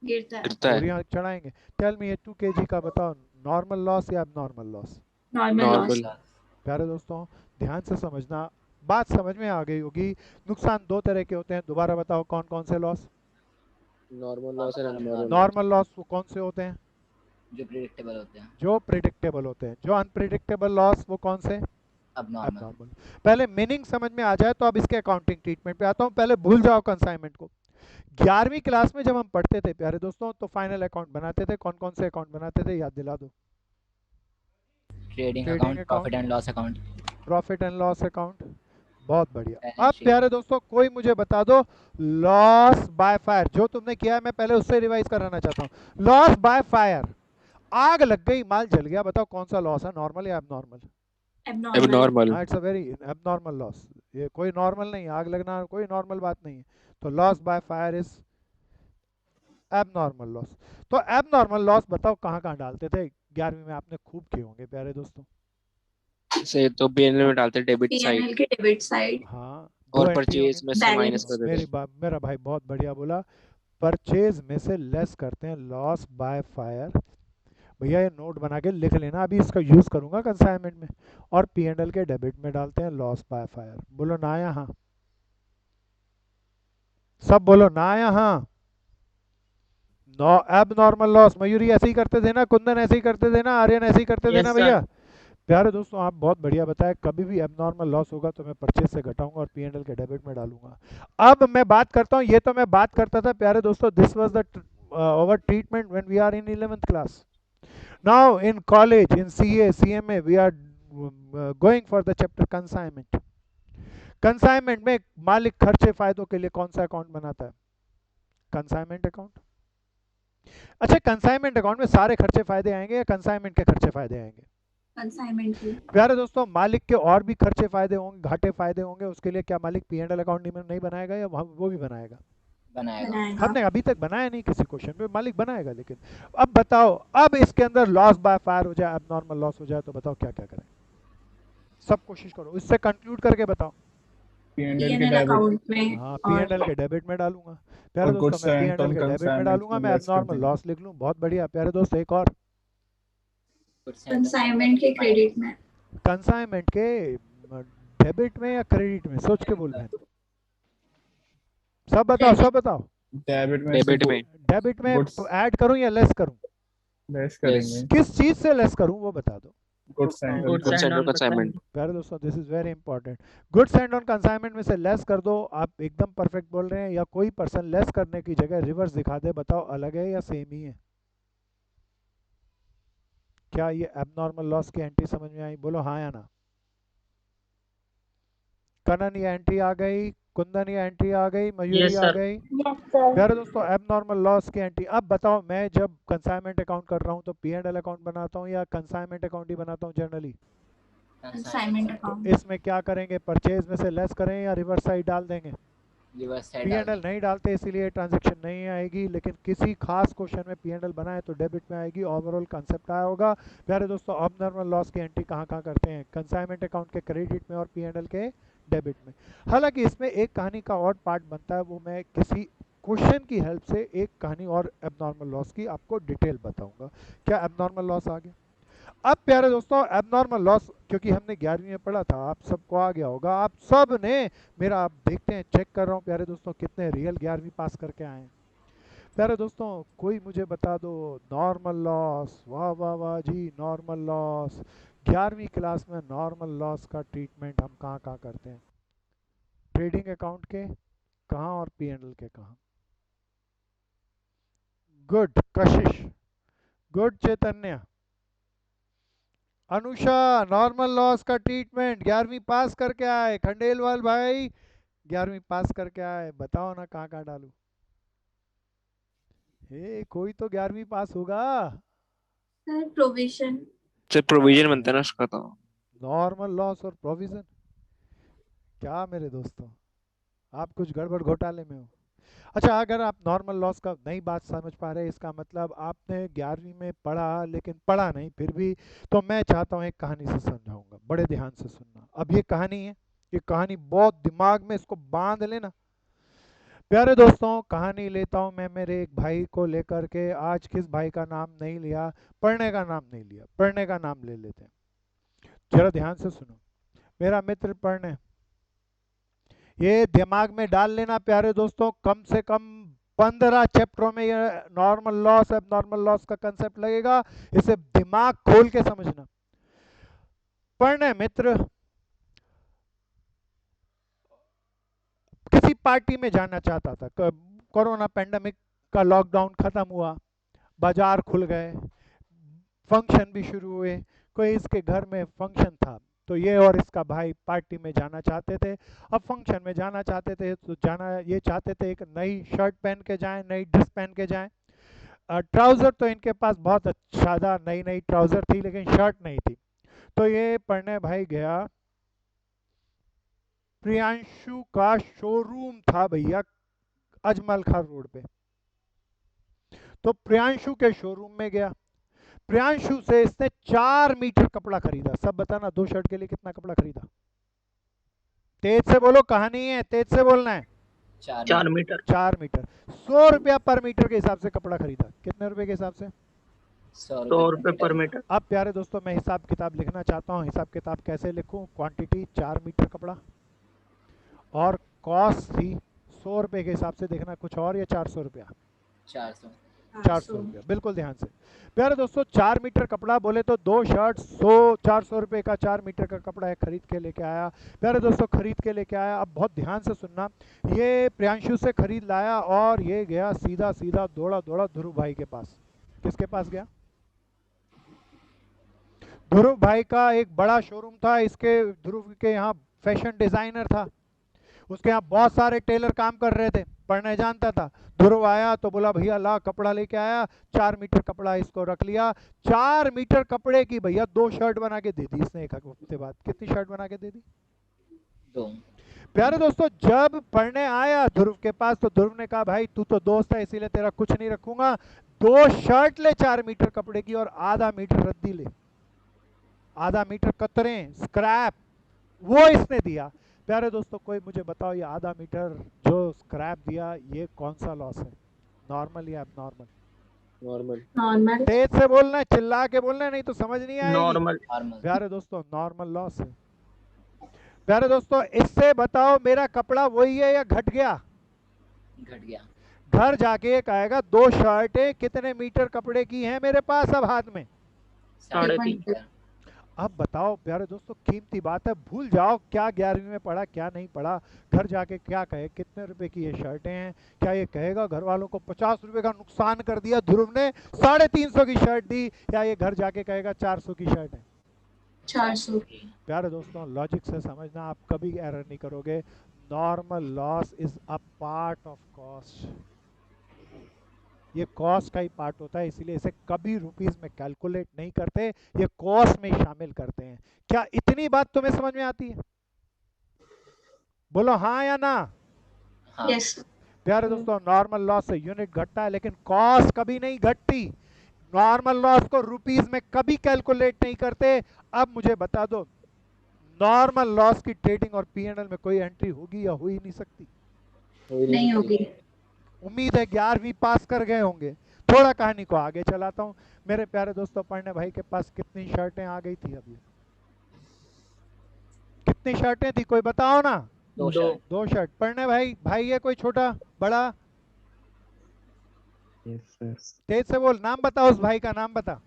गिरता है। गिरता है। बोरियां चढ़ाएंगे। टेल मी ये 2 केजी का बताओ, नॉर्मल लॉस या abnormal loss? Normal loss. Normal. प्यारे दोस्तों ध्यान से समझना, बात समझ में आ गई होगी। नुकसान दो तरह के होते हैं, दोबारा बताओ कौन कौन से loss? Normal loss and normal loss वो कौन से होते हैं? जो प्रिडिक्टेबल होते हैं। जो प्रिडिक्टेबल होते हैं। जो अनप्रिडिक्टेबल लॉस वो कौन से? अबनॉर्मल। एबनॉर्मल। पहले मीनिंग समझ में आ जाए तो अब इसके अकाउंटिंग ट्रीटमेंट पे आता हूँ। पहले भूल जाओ कंसाइनमेंट को। 11वीं क्लास में जब हम पढ़ते थे प्यारे दोस्तों तो फाइनल अकाउंट बनाते थे। कौन कौन से अकाउंट बनाते थे याद दिला दो? Trading Trading account, account, profit and loss account, profit and loss account. बहुत बढ़िया। बैलेंस अब शीट। प्यारे दोस्तों कोई मुझे बता दो लॉस बाय फायर, जो तुमने किया है मैं पहले उससे रिवाइज कराना चाहता हूँ। लॉस बाय फायर, आग लग गई, माल जल गया, बताओ कौन सा लॉस है, नॉर्मल या abnormal? Abnormal. It's a very abnormal loss. ये कोई नॉर्मल नहीं, आग लगना कोई नॉर्मल बात नहीं है। तो loss by fire is abnormal loss. तो एबनॉर्मल लॉस बताओ कहाँ कहाँ डालते थे? 11वीं में आपने खूब किए होंगे प्यारे दोस्तों। से तो पीएनएल में डालते डेबिट पीएनएल साइड के डेबिट साइड हाँ, और दो एंट्री परचेज होंगी। में से माइनस कर देते हैं। मेरा भाई बहुत बढ़िया बोला, परचेज में से लेस करते हैं लॉस बाय फायर। भैया ये नोट बना के लिख लेना, अभी इसका यूज करूंगा कंसाइनमेंट में। और पीएनएल के डेबिट में डालते हैं लॉस बाय फायर। बोलो ना यहाँ, सब बोलो ना यहाँ। No abnormal loss. मयूरी ऐसे ही करते थे ना, कुंदन ऐसे ही करते थे ना, आर्यन ऐसे ही करते थे ना भैया? प्यारे दोस्तों आप बहुत बढ़िया बताया। कभी भी एबनॉर्मल लॉस होगा तो मैं परचेज से घटाऊंगा और पीएनएल के डेबिट में डालूंगा। अब मैं बात करता हूँ, ये तो मैं बात करता था प्यारे दोस्तों, this was the our treatment when we are in 11th class. Now in college in CA CMA we are going for the chapter consignment. Consignment में मालिक खर्चे फायदों के लिए कौन सा अकाउंट बनाता है? Consignment account. अच्छा कंसाइनमेंट अकाउंट में सारे खर्चे फायदे आएंगे या कंसाइनमेंट के खर्चे फायदे आएंगे? कंसाइनमेंट की। प्यारे दोस्तों मालिक के और भी खर्चे फायदे होंगे, घाटे फायदे होंगे, उसके लिए क्या मालिक पीएनएल अकाउंट नहीं बनाएगा या वो भी बनाएगा? बनाएगा। हमने अभी तक बनाया नहीं किसी क्वेश्चन पे, मालिक बनाएगा। लेकिन अब बताओ, अब इसके अंदर लॉस बाय फायर हो जाए, एबनॉर्मल लॉस हो जाए तो बताओ क्या क्या करें? सब कोशिश करो, इससे कंक्लूड करके बताओ। पीएनएल के अकाउंट डेबिट में हाँ और पीएनएल के डेबिट में डालूंगा। प्यारे और दोस्तों गुड्स मैं एंड पीएनएल ऑन के डेबिट में कंसाइनमेंट डालूंगा, मैं लेस कर एबनॉर्मल देंगे। लॉस लिख लूँ। बहुत बढ़िया प्यारे दोस्त। एक और कंसाइनमेंट के क्रेडिट में। कंसाइनमेंट के डेबिट में या क्रेडिट में? सोच के बोल बहन, सब बताओ सब बताओ। डेबिट में डेबिट में। डेबिट में गुड्स ऐड करूं या लेस करूं? लेस करेंगे। किस चीज से लेस करूं वो बता दो। Goods and goods and consignment. प्यारे दोस्तों this is very important. Goods and on consignment में से लेस कर दो। आप एकदम परफेक्ट बोल रहे हैं, या कोई पर्सन लेस करने की जगह रिवर्स दिखा दे, बताओ अलग है या सेम ही है? क्या ये एबनॉर्मल लॉस की एंट्री समझ में आई? बोलो हाँ या ना। कनन ये एंट्री आ गई, कुंदन ये एंट्री आ गई, मयूरी आ गई। प्यारे दोस्तों एबनॉर्मल लॉस की एंट्री। अब बताओ मैं जब कंसाइनमेंट अकाउंट कर रहा हूँ तो पीएनएल अकाउंट बनाता हूँ या कंसाइनमेंट अकाउंट ही बनाता हूँ जनरली? Consignment account. इसमें क्या करेंगे, परचेज में से लेस करें या रिवर्स साइड डाल देंगे? पीएनएल नहीं डालते इसीलिए ट्रांजैक्शन नहीं आएगी, लेकिन किसी खास क्वेश्चन में पीएनएल बनाए तो डेबिट में आएगी। ओवरऑल कंसेप्ट आया होगा। प्यारे दोस्तों एबनॉर्मल लॉस की एंट्री कहाँ कहाँ करते हैं? कंसाइनमेंट अकाउंट के क्रेडिट में और पीएनएल के डेबिट में। हालांकि इसमें एक कहानी का और पार्ट बनता है, वो मैं किसी क्वेश्चन की हेल्प से एक कहानी और एबनॉर्मल लॉस की आपको डिटेल बताऊंगा। क्या एबनॉर्मल लॉस आ गया? अब प्यारे दोस्तों एबनॉर्मल लॉस, क्योंकि हमने 11वीं में पढ़ा था, आप सबको आ गया होगा, आप सब ने मेरा, आप देखते हैं, चेक कर रहा हूँ प्यारे दोस्तों कितने रियल 11वीं पास करके आए हैं। प्यारे दोस्तों कोई मुझे बता दो नॉर्मल लॉस, वाह वाह वाह जी, नॉर्मल लॉस 11वीं क्लास में नॉर्मल लॉस का ट्रीटमेंट हम कहाँ कहाँ करते हैं? ट्रेडिंग अकाउंट के कहाँ और पीएनएल के कहाँ? गुड कशिश, गुड चैतन्य, अनुषा नॉर्मल लॉस का ट्रीटमेंट 11वीं पास करके आए, खंडेलवाल भाई 11वीं पास करके आए, बताओ ना कहाँ कहाँ डालूं? कोई तो 11वीं पास होगा। सर प्रोविजन, सर प्रोविजन बनता है ना उसका, तो नॉर्मल लॉस और प्रोविजन, क्या मेरे दोस्तों आप कुछ गड़बड़ घोटाले में हो? अच्छा, अगर आप नॉर्मल लॉस का नई बात समझ पा रहे हैं, इसका मतलब आपने 11वीं में पढ़ा लेकिन पढ़ा नहीं फिर भी, तो मैं चाहता हूँ एक कहानी से समझाऊंगा, बड़े ध्यान से सुनना। अब ये कहानी है, ये कहानी बहुत दिमाग में इसको बांध लेना। प्यारे दोस्तों कहानी लेता हूँ मैं मेरे एक भाई को लेकर के, आज किस भाई का नाम नहीं लिया, पढ़ने का नाम नहीं लिया, पढ़ने का नाम ले लेते हैं, जरा ध्यान से सुनो। मेरा मित्र पढ़ने, ये दिमाग में डाल लेना प्यारे दोस्तों, कम से कम 15 चैप्टरों में ये नॉर्मल लॉस अब नॉर्मल लॉस का कंसेप्ट लगेगा, इसे दिमाग खोल के समझना। पढ़ने मित्र किसी पार्टी में जाना चाहता था, कोरोना पेंडेमिक का लॉकडाउन खत्म हुआ, बाजार खुल गए, फंक्शन भी शुरू हुए, कोई इसके घर में फंक्शन था, तो ये और इसका भाई पार्टी में जाना चाहते थे। अब फंक्शन में जाना चाहते थे तो जाना ये चाहते थे एक नई शर्ट पहन के जाएं, नई ड्रेस पहन के जाएं। ट्राउज़र तो इनके पास बहुत अच्छा था, नई नई ट्राउज़र थी लेकिन शर्ट नहीं थी। तो ये पढ़ने भाई गया, प्रियांशु का शोरूम था भैया अजमल खान रोड पे, तो प्रियांशु के शोरूम में गया, प्रियांशु से इसने 4 मीटर कपड़ा खरीदा। सब बताना 2 शर्ट के लिए कितना कपड़ा खरीदा? तेज से बोलो, कहानी है, तेज से बोलना है। 4 मीटर। 4 मीटर, 100 रुपया पर मीटर के हिसाब से कपड़ा खरीदा। कितने रुपए के हिसाब से? 100 रुपए पर मीटर। अब प्यारे दोस्तों मैं हिसाब किताब लिखना चाहता हूँ, हिसाब किताब कैसे लिखूं? क्वांटिटी 4 मीटर कपड़ा और कॉस्ट थी 100 रुपए के हिसाब से, देखना कुछ और या 400 रुपया? 400 रुपया, बिल्कुल ध्यान से। प्यारे दोस्तों 4 मीटर कपड़ा बोले तो 2 शर्ट 400 रुपए का 4 मीटर का कपड़ा है, खरीद के लेके आया। प्यारे दोस्तों खरीद के लेके आया, अब बहुत ध्यान से सुनना, ये प्रियांशु से खरीद लाया और ये गया सीधा सीधा दौड़ा दौड़ा ध्रुव भाई के पास। किसके पास गया? ध्रुव भाई का एक बड़ा शोरूम था, इसके ध्रुव के यहाँ फैशन डिजाइनर था, उसके यहाँ बहुत सारे टेलर काम कर रहे थे, पढ़ने जानता था। ध्रुव आया तो बोला भैया ला कपड़ा लेके आया, 4 मीटर कपड़ा इसको रख लिया। 4 मीटर कपड़े की भैया 2 शर्ट बना के दे दी इसने एक हफ्ते बाद। कितनी शर्ट बना के दे दी? 2। प्यारे दोस्तों जब पढ़ने आया ध्रुव के पास तो ध्रुव ने कहा भाई तू तो दोस्त है इसीलिए तेरा कुछ नहीं रखूंगा, 2 शर्ट ले 4 मीटर कपड़े की और आधा मीटर रद्दी ले, आधा मीटर कतरें स्क्रैप, वो इसने दिया। प्यारे दोस्तों कोई मुझे बताओ ये आधा मीटर जो स्क्रैप दिया ये कौन सा लॉस है? नॉर्मल या एबनॉर्मल? नॉर्मल। नॉर्मल। तेज से बोलना है, चिल्ला के बोलना है, नहीं तो समझ नहीं आएगी। नॉर्मल। प्यारे दोस्तों नॉर्मल लॉस है। प्यारे दोस्तों इससे बताओ मेरा कपड़ा वही है या घट गया? घट गया। घर जाके ये कहेगा 2 शर्टें कितने मीटर कपड़े की हैं मेरे पास अब हाथ में? 3.5 मीटर। अब बताओ प्यारे दोस्तों कीमती बात है, भूल जाओ क्या 11वीं में पढ़ा क्या नहीं पढ़ा, घर जाके क्या कहे कितने रुपए की ये शर्टें हैं? क्या ये कहेगा घर वालों को 50 रुपए का नुकसान कर दिया ध्रुव ने, 350 की शर्ट दी, या ये घर जाके कहेगा 400 की शर्ट है? 400। प्यारे दोस्तों लॉजिक से समझना, आप कभी एरर नहीं करोगे। Normal loss is a part of cost, ये कॉस्ट का ही पार्ट होता है, इसीलिए इसे कभी रुपीस में कैलकुलेट नहीं करते, ये कॉस्ट में ही शामिल करते हैं। क्या इतनी बात तुम्हें समझ में आती है? बोलो हाँ या ना। यस। प्यारे दोस्तों नॉर्मल लॉस से यूनिट घटता है लेकिन कॉस्ट कभी नहीं घटती। नॉर्मल लॉस को रुपीस में कभी कैलकुलेट नहीं करते। अब मुझे बता दो नॉर्मल लॉस की ट्रेडिंग और पीएनएल में कोई एंट्री होगी या हो ही नहीं सकती? नहीं होगी। उम्मीद है 11वीं पास कर गए होंगे, थोड़ा कहानी को आगे चलाता हूँ। मेरे प्यारे दोस्तों, पढ़ने भाई के पास कितनी शर्टें आ गई थी अभी? कितनी शर्टें थी, कोई बताओ ना? दो शर्ट। 2 शर्ट। पढ़ने भाई, भाई है कोई छोटा बड़ा? Yes sir. तेज से बोल, नाम बता, उस भाई का नाम बता।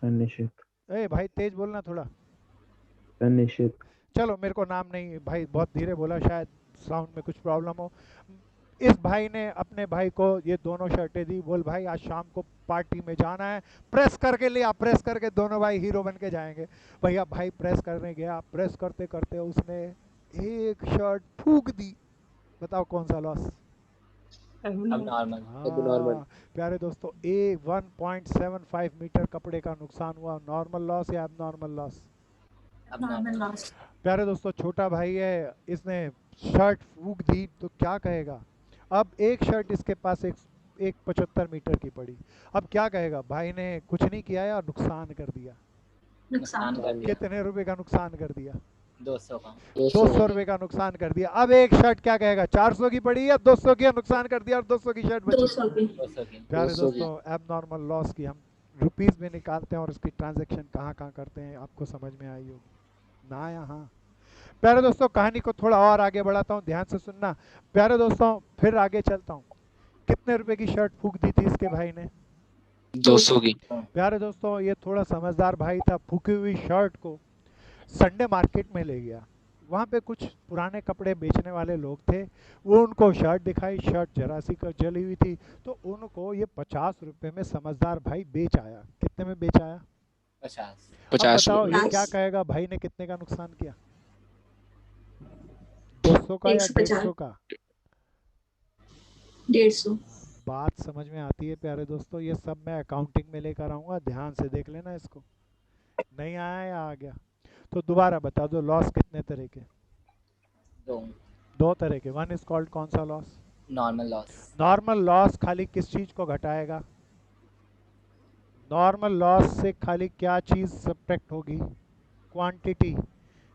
अनिशित। ए भाई तेज बोलना थोड़ा। अनिशित। चलो मेरे को नाम नहीं, भाई बहुत धीरे बोला, शायद साउंड में कुछ प्रॉब्लम हो। इस भाई ने अपने भाई को ये दोनों शर्टें दी। बोल भाई आज शाम को पार्टी में जाना है, प्रेस करके लिया, प्रेस करके दोनों भाई हीरो बन के जाएंगे। भैया भाई प्रेस करने गया, प्रेस करते करते उसने एक शर्ट फूक दी। बताओ कौन सा लॉस? अब नॉर्मल। Abnormal. हाँ प्यारे दोस्तों, 1.75 मीटर कपड़े का नुकसान हुआ। नॉर्मल लॉस या एबनॉर्मल लॉस? अब नॉर्मल नॉर्मल। लॉस। प्यारे दोस्तों, छोटा भाई है, इसने शर्ट फूक दी तो क्या कहेगा? अब एक शर्ट इसके पास एक 75 मीटर की पड़ी। अब क्या कहेगा? भाई ने कुछ नहीं किया या नुकसान कर दिया? नुकसान कर दिया। कितने रुपए का नुकसान कर दिया? 200 का। 200 रुपए का नुकसान कर दिया। अब एक शर्ट क्या कहेगा? 400 की पड़ी या 200 की? नुकसान कर दिया और 200 की शर्ट बची। 200 की। 200 की। प्यारे 200 की। दोस्तों, एबनॉर्मल लॉस की हम रुपीस में निकालते हैं और उसकी ट्रांजैक्शन कहाँ कहाँ करते हैं, आपको समझ में आई होगी ना? यहाँ प्यारे दोस्तों, कहानी को थोड़ा और आगे बढ़ाता हूँ, ध्यान से सुनना। प्यारे दोस्तों, फिर आगे चलता हूँ। कितने रुपए की शर्ट फूक दी थी इसके भाई ने? 200 की। प्यारे दोस्तों, ये थोड़ा समझदार भाई था। फूकी हुई शर्ट को संडे मार्केट में ले गया। वहाँ पे कुछ पुराने कपड़े बेचने वाले लोग थे। वो उनको शर्ट दिखाई, शर्ट जरा सी जली हुई थी, तो उनको ये 50 रुपए में समझदार भाई बेच आया। कितने में बेच आया? 50। अब 50 बताओ रुपए। ये क्या कहेगा? भाई ने कितने का नुकसान किया? 200 का या 150? 150 का? 150। बात समझ में आती है प्यारे दोस्तों? ये सब मैं अकाउंटिंग में लेकर आऊँगा, ध्यान से देख लेना इसको। नहीं आया या आ गया? तो दोबारा बता दो, लॉस कितने तरह के? 2 तरह के। वन इज कॉल्ड कौन सा loss? Normal loss. Normal loss खाली किस चीज को घटाएगा? नॉर्मल लॉस से खाली क्या चीज सब्ट्रैक्ट होगी? Quantity.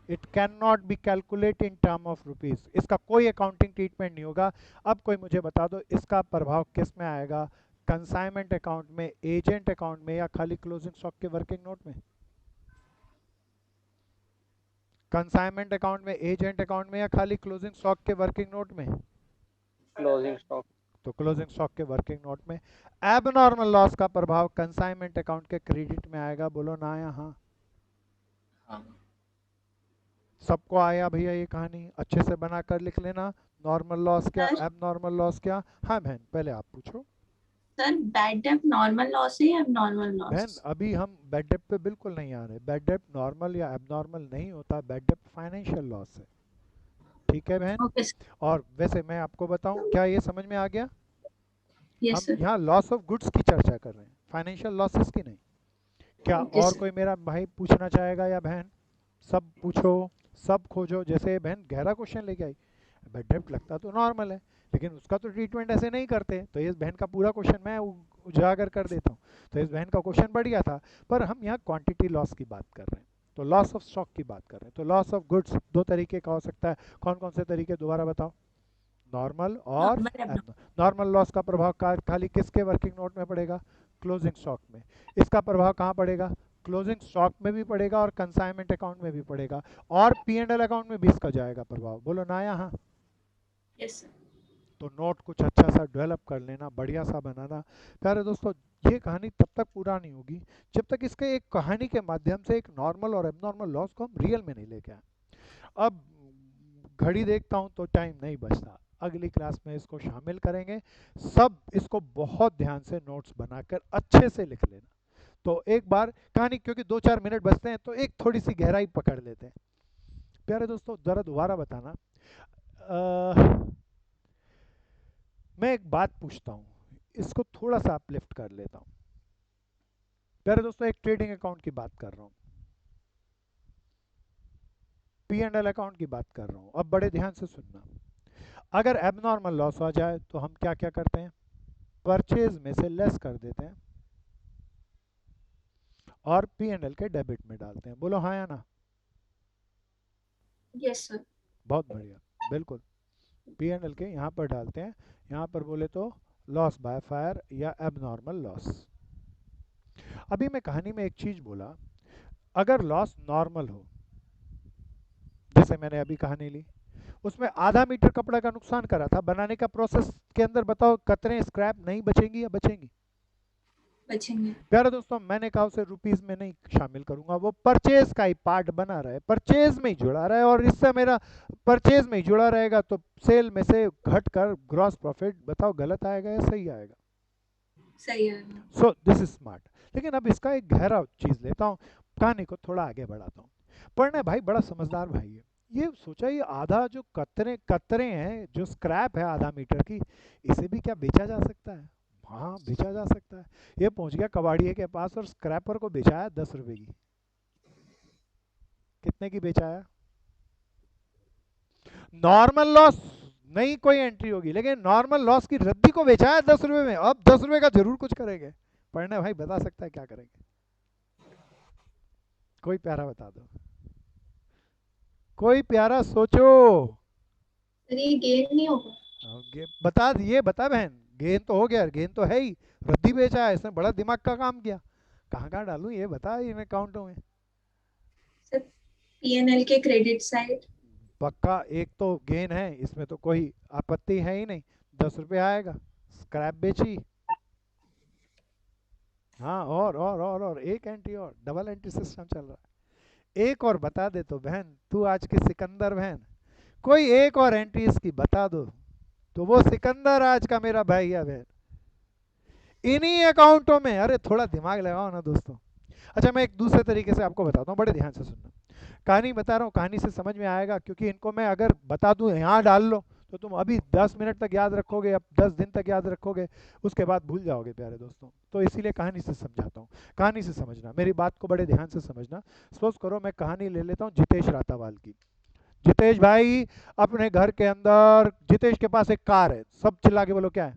It can not be calculate in term of rupees. इसका कोई अकाउंटिंग ट्रीटमेंट नहीं होगा। अब कोई मुझे बता दो, इसका प्रभाव किस में आएगा? कंसाइनमेंट अकाउंट में, एजेंट अकाउंट में, या खाली क्लोजिंग स्टॉक के वर्किंग नोट में? कंसाइनमेंट अकाउंट में, एजेंट अकाउंट में, या खाली क्लोजिंग स्टॉक के वर्किंग नोट में? Closing stock. तो क्लोजिंग स्टॉक के वर्किंग नोट में। एबनॉर्मल लॉस का प्रभाव कंसाइनमेंट अकाउंट के क्रेडिट में आएगा। बोलो ना या हाँ? हाँ। सबको आया भैया? ये कहानी अच्छे से बना कर लिख लेना। नॉर्मल लॉस क्या, सर? एबनॉर्मल लॉस क्या? हाँ बहन, पहले आप पूछो। सर बैड डेब्ट नॉर्मल लॉस है या एबनॉर्मल बहन लॉस? अभी हम बैड डेब्ट पे बिल्कुल नहीं आ रहे। बैड डेब्ट नॉर्मल या एबनॉर्मल नहीं होता, बैड डेब्ट फाइनेंशियल लॉस है। ठीक है बहन? ओके और वैसे मैं आपको बताऊं, क्या ये समझ में आ गया? यस हम सर। यहाँ लॉस ऑफ गुड्स की चर्चा कर रहे हैं, फाइनेंशियल लॉसेस की नहीं। क्या ओके और सर। कोई मेरा भाई पूछना चाहेगा या बहन? सब पूछो, सब खोजो। जैसे बहन गहरा क्वेश्चन लेके आई, बेड डेप्ट लगता तो नॉर्मल है, लेकिन उसका तो ट्रीटमेंट ऐसे नहीं करते। तो इस बहन का पूरा क्वेश्चन मैं उजागर कर देता हूँ। तो इस बहन का क्वेश्चन बढ़ गया था, पर हम यहाँ क्वांटिटी लॉस की बात कर रहे हैं, तो लॉस ऑफ स्टॉक की बात कर रहे हैं। तो लॉस ऑफ गुड्स 2 तरीके का हो सकता है। कौन कौन से तरीके, दोबारा बताओ? नॉर्मल और नॉर्मल एबनॉर्मल। नॉर्मल लॉस का प्रभाव खाली किसके वर्किंग नोट में पड़ेगा? क्लोजिंग स्टॉक में। इसका प्रभाव कहाँ पड़ेगा? क्लोजिंग स्टॉक में भी पड़ेगा और कंसाइनमेंट अकाउंट में भी पड़ेगा, और P&L अकाउंट में भी इसका जाएगा प्रभाव। बोलो ना यहाँ? Yes sir. तो नोट कुछ अच्छा सा डेवलप कर लेना, बढ़िया सा बनाना। प्यारे दोस्तों, ये कहानी तब तक पूरा नहीं होगी जब तक इसके एक कहानी के माध्यम से एक नॉर्मल और एबनॉर्मल लॉस को हम रियल में नहीं लेके आए। अब घड़ी देखता हूँ तो टाइम नहीं बचता, अगली क्लास में इसको शामिल करेंगे। सब इसको बहुत ध्यान से नोट्स बनाकर अच्छे से लिख लेना। तो एक बार कहानी, क्योंकि 2-4 मिनट बचते हैं, तो एक थोड़ी सी गहराई पकड़ लेते हैं। प्यारे दोस्तों, जरा दोबारा बताना। मैं एक बात पूछता हूँ, इसको थोड़ा सा अपलिफ्ट कर लेता हूँ। प्यारे दोस्तों, एक ट्रेडिंग अकाउंट की बात कर रहा हूँ, P&L अकाउंट की बात कर रहा हूँ। अब बड़े ध्यान से सुनना। अगर एबनॉर्मल लॉस आ जाए तो हम क्या क्या करते हैं? परचेज में से लेस कर देते हैं और P&L के डेबिट में डालते हैं। बोलो हाँ या ना? Yes sir. बहुत बढ़िया, बिल्कुल। P&L के यहाँ पर डालते हैं, यहाँ पर बोले तो लॉस बाय फायर या एबनॉर्मल लॉस। अभी मैं कहानी में एक चीज बोला, अगर लॉस नॉर्मल हो, जैसे मैंने अभी कहानी ली, उसमें आधा मीटर कपड़ा का नुकसान करा था, बनाने का प्रोसेस के अंदर बताओ कतरे स्क्रैप नहीं बचेंगी या बचेंगी? बचेंगे। प्यारे दोस्तों, मैंने कहा उसे रुपीस में नहीं शामिल करूंगा, वो परचेज का ही पार्ट बना रहा है, परचेज में ही जुड़ा रहा है, और इससे मेरा परचेज में ही जुड़ा रहेगा तो सेल में से घट कर ग्रॉस प्रॉफिट बताओ गलत आएगा या सही आएगा? सही है। So this is smart. लेकिन अब इसका एक गहरा चीज लेता हूँ, कहानी को थोड़ा आगे बढ़ाता हूँ। पढ़ने भाई बड़ा समझदार भाई है, ये सोचा ये आधा जो कतरे कतरे हैं, जो स्क्रैप है आधा मीटर की, इसे भी क्या बेचा जा सकता है? हाँ बेचा जा सकता है। ये पहुंच गया कबाड़िए के पास और स्क्रैपर को बेचाया 10 रुपए की। कितने की बेचाया? नॉर्मल लॉस नहीं कोई एंट्री होगी, लेकिन नॉर्मल लॉस की रद्दी को बेचाया 10 रुपए में। अब 10 रुपए का जरूर कुछ करेंगे। पढ़ने भाई बता सकता है क्या करेंगे? कोई प्यारा बता दो, कोई प्यारा सोचो। सर ये गेन नहीं होगा। बता दिए, बता बहन, गेन तो हो गया, गेन तो है ही, रद्दी बेचा है, इसने बड़ा दिमाग का काम किया। कहाँ कहाँ डालूं ये बता इन अकाउंटों में? सर पीएनएल के क्रेडिट साइड। पक्का एक तो गेन है, इसमें तो कोई आपत्ति है ही नहीं, 10 रुपये आएगा, स्क्रैप बेची। हाँ और एक एंट्री और, डबल एंट्री सिस्टम चल रहा है। एक और बता दे तो बहन, तू आज की सिकंदर बहन, कोई एक और एंट्री इसकी बता दो तो वो सिकंदर आज का मेरा भाई है बहन। इन्हीं अकाउंटों में, अरे थोड़ा दिमाग लगाओ ना दोस्तों। अच्छा मैं एक दूसरे तरीके से आपको बताता हूँ, बड़े ध्यान से सुनना। कहानी बता रहा हूँ, कहानी से समझ में आएगा, क्योंकि इनको मैं अगर बता दूं यहाँ डाल लो तो तुम अभी 10 मिनट तक याद रखोगे, अब 10 दिन तक याद रखोगे, उसके बाद भूल जाओगे प्यारे दोस्तों। तो इसीलिए कहानी से समझाता हूँ, कहानी से समझना, मेरी बात को बड़े ध्यान से समझना। सपोज करो मैं कहानी ले लेता हूँ जितेश रातावाल की। जितेश भाई अपने घर के अंदर, जितेश के पास एक कार है, सब चिल्ला के बोलो क्या है?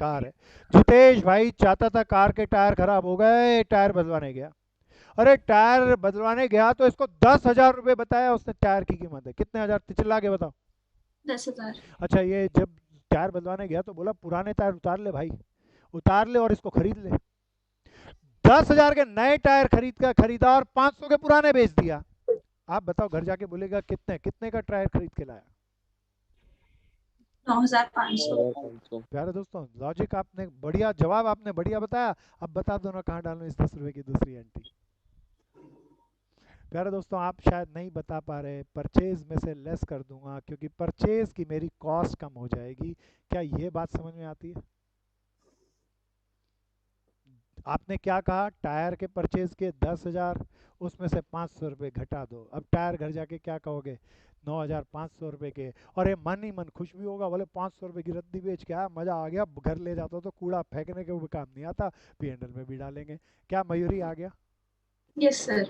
कार है। जितेश भाई चाहता था, कार के टायर खराब हो गए, टायर बदलवाने गया। अरे टायर बदलवाने गया तो इसको 10,000 रुपये बताया उसने, टायर की कीमत है। कितने हजार? चिल्ला के बताओ। 10,000। अच्छा ये जब टायर बदलवाने गया तो बोला पुराने टायर उतार ले भाई, उतार ले और इसको खरीद ले। 10,000 के नए टायर खरीदा और 500 के पुराने बेच दिया। आप बताओ घर जाके बोलेगा कितने का टायर खरीद के लाया? 9,500। प्यारे दोस्तों लॉजिक आपने बढ़िया, जवाब आपने बढ़िया बताया। अब बता दो ना कहाँ डालूं इस 10 रुपए की दूसरी एंट्री? प्यारे दोस्तों आप शायद नहीं बता पा रहे, परचेज में से लेस कर दूंगा क्योंकि परचेज की मेरी कॉस्ट कम हो जाएगी। क्या ये बात समझ में आती है? आपने क्या कहा? टायर के परचेज के 10,000, उसमें से 500 रुपये घटा दो। अब टायर घर जाके क्या कहोगे? 9,500 रुपये के। और ये मन ही मन खुश भी होगा, बोले 500 रुपये की रद्दी बेच के आया, मज़ा आ गया, घर ले जाता तो कूड़ा फेंकने के वो काम नहीं आता, पीएनएल में भी डालेंगे। क्या मयूरी आ गया? Yes sir.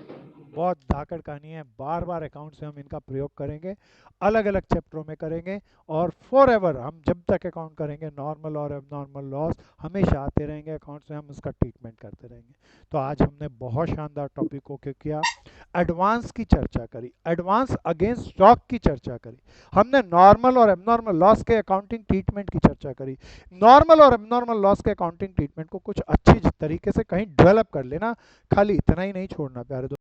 बहुत धाकड़ कहानी है, बार बार अकाउंट से हम इनका प्रयोग करेंगे, अलग अलग चैप्टरों में करेंगे, और फॉर एवर हम जब तक अकाउंट करेंगे नॉर्मल और एबनॉर्मल लॉस हमेशा आते रहेंगे अकाउंट से, हम उसका ट्रीटमेंट करते रहेंगे। तो आज हमने बहुत शानदार टॉपिक को क्या किया, एडवांस की चर्चा करी, एडवांस अगेंस्ट स्टॉक की चर्चा करी, हमने नॉर्मल और एबनॉर्मल लॉस के अकाउंटिंग ट्रीटमेंट की चर्चा करी। नॉर्मल और एबनॉर्मल लॉस के अकाउंटिंग ट्रीटमेंट को कुछ अच्छी तरीके से कहीं डेवलप कर लेना, खाली इतना ही नहीं छोड़ना प्यारे दोस्तों।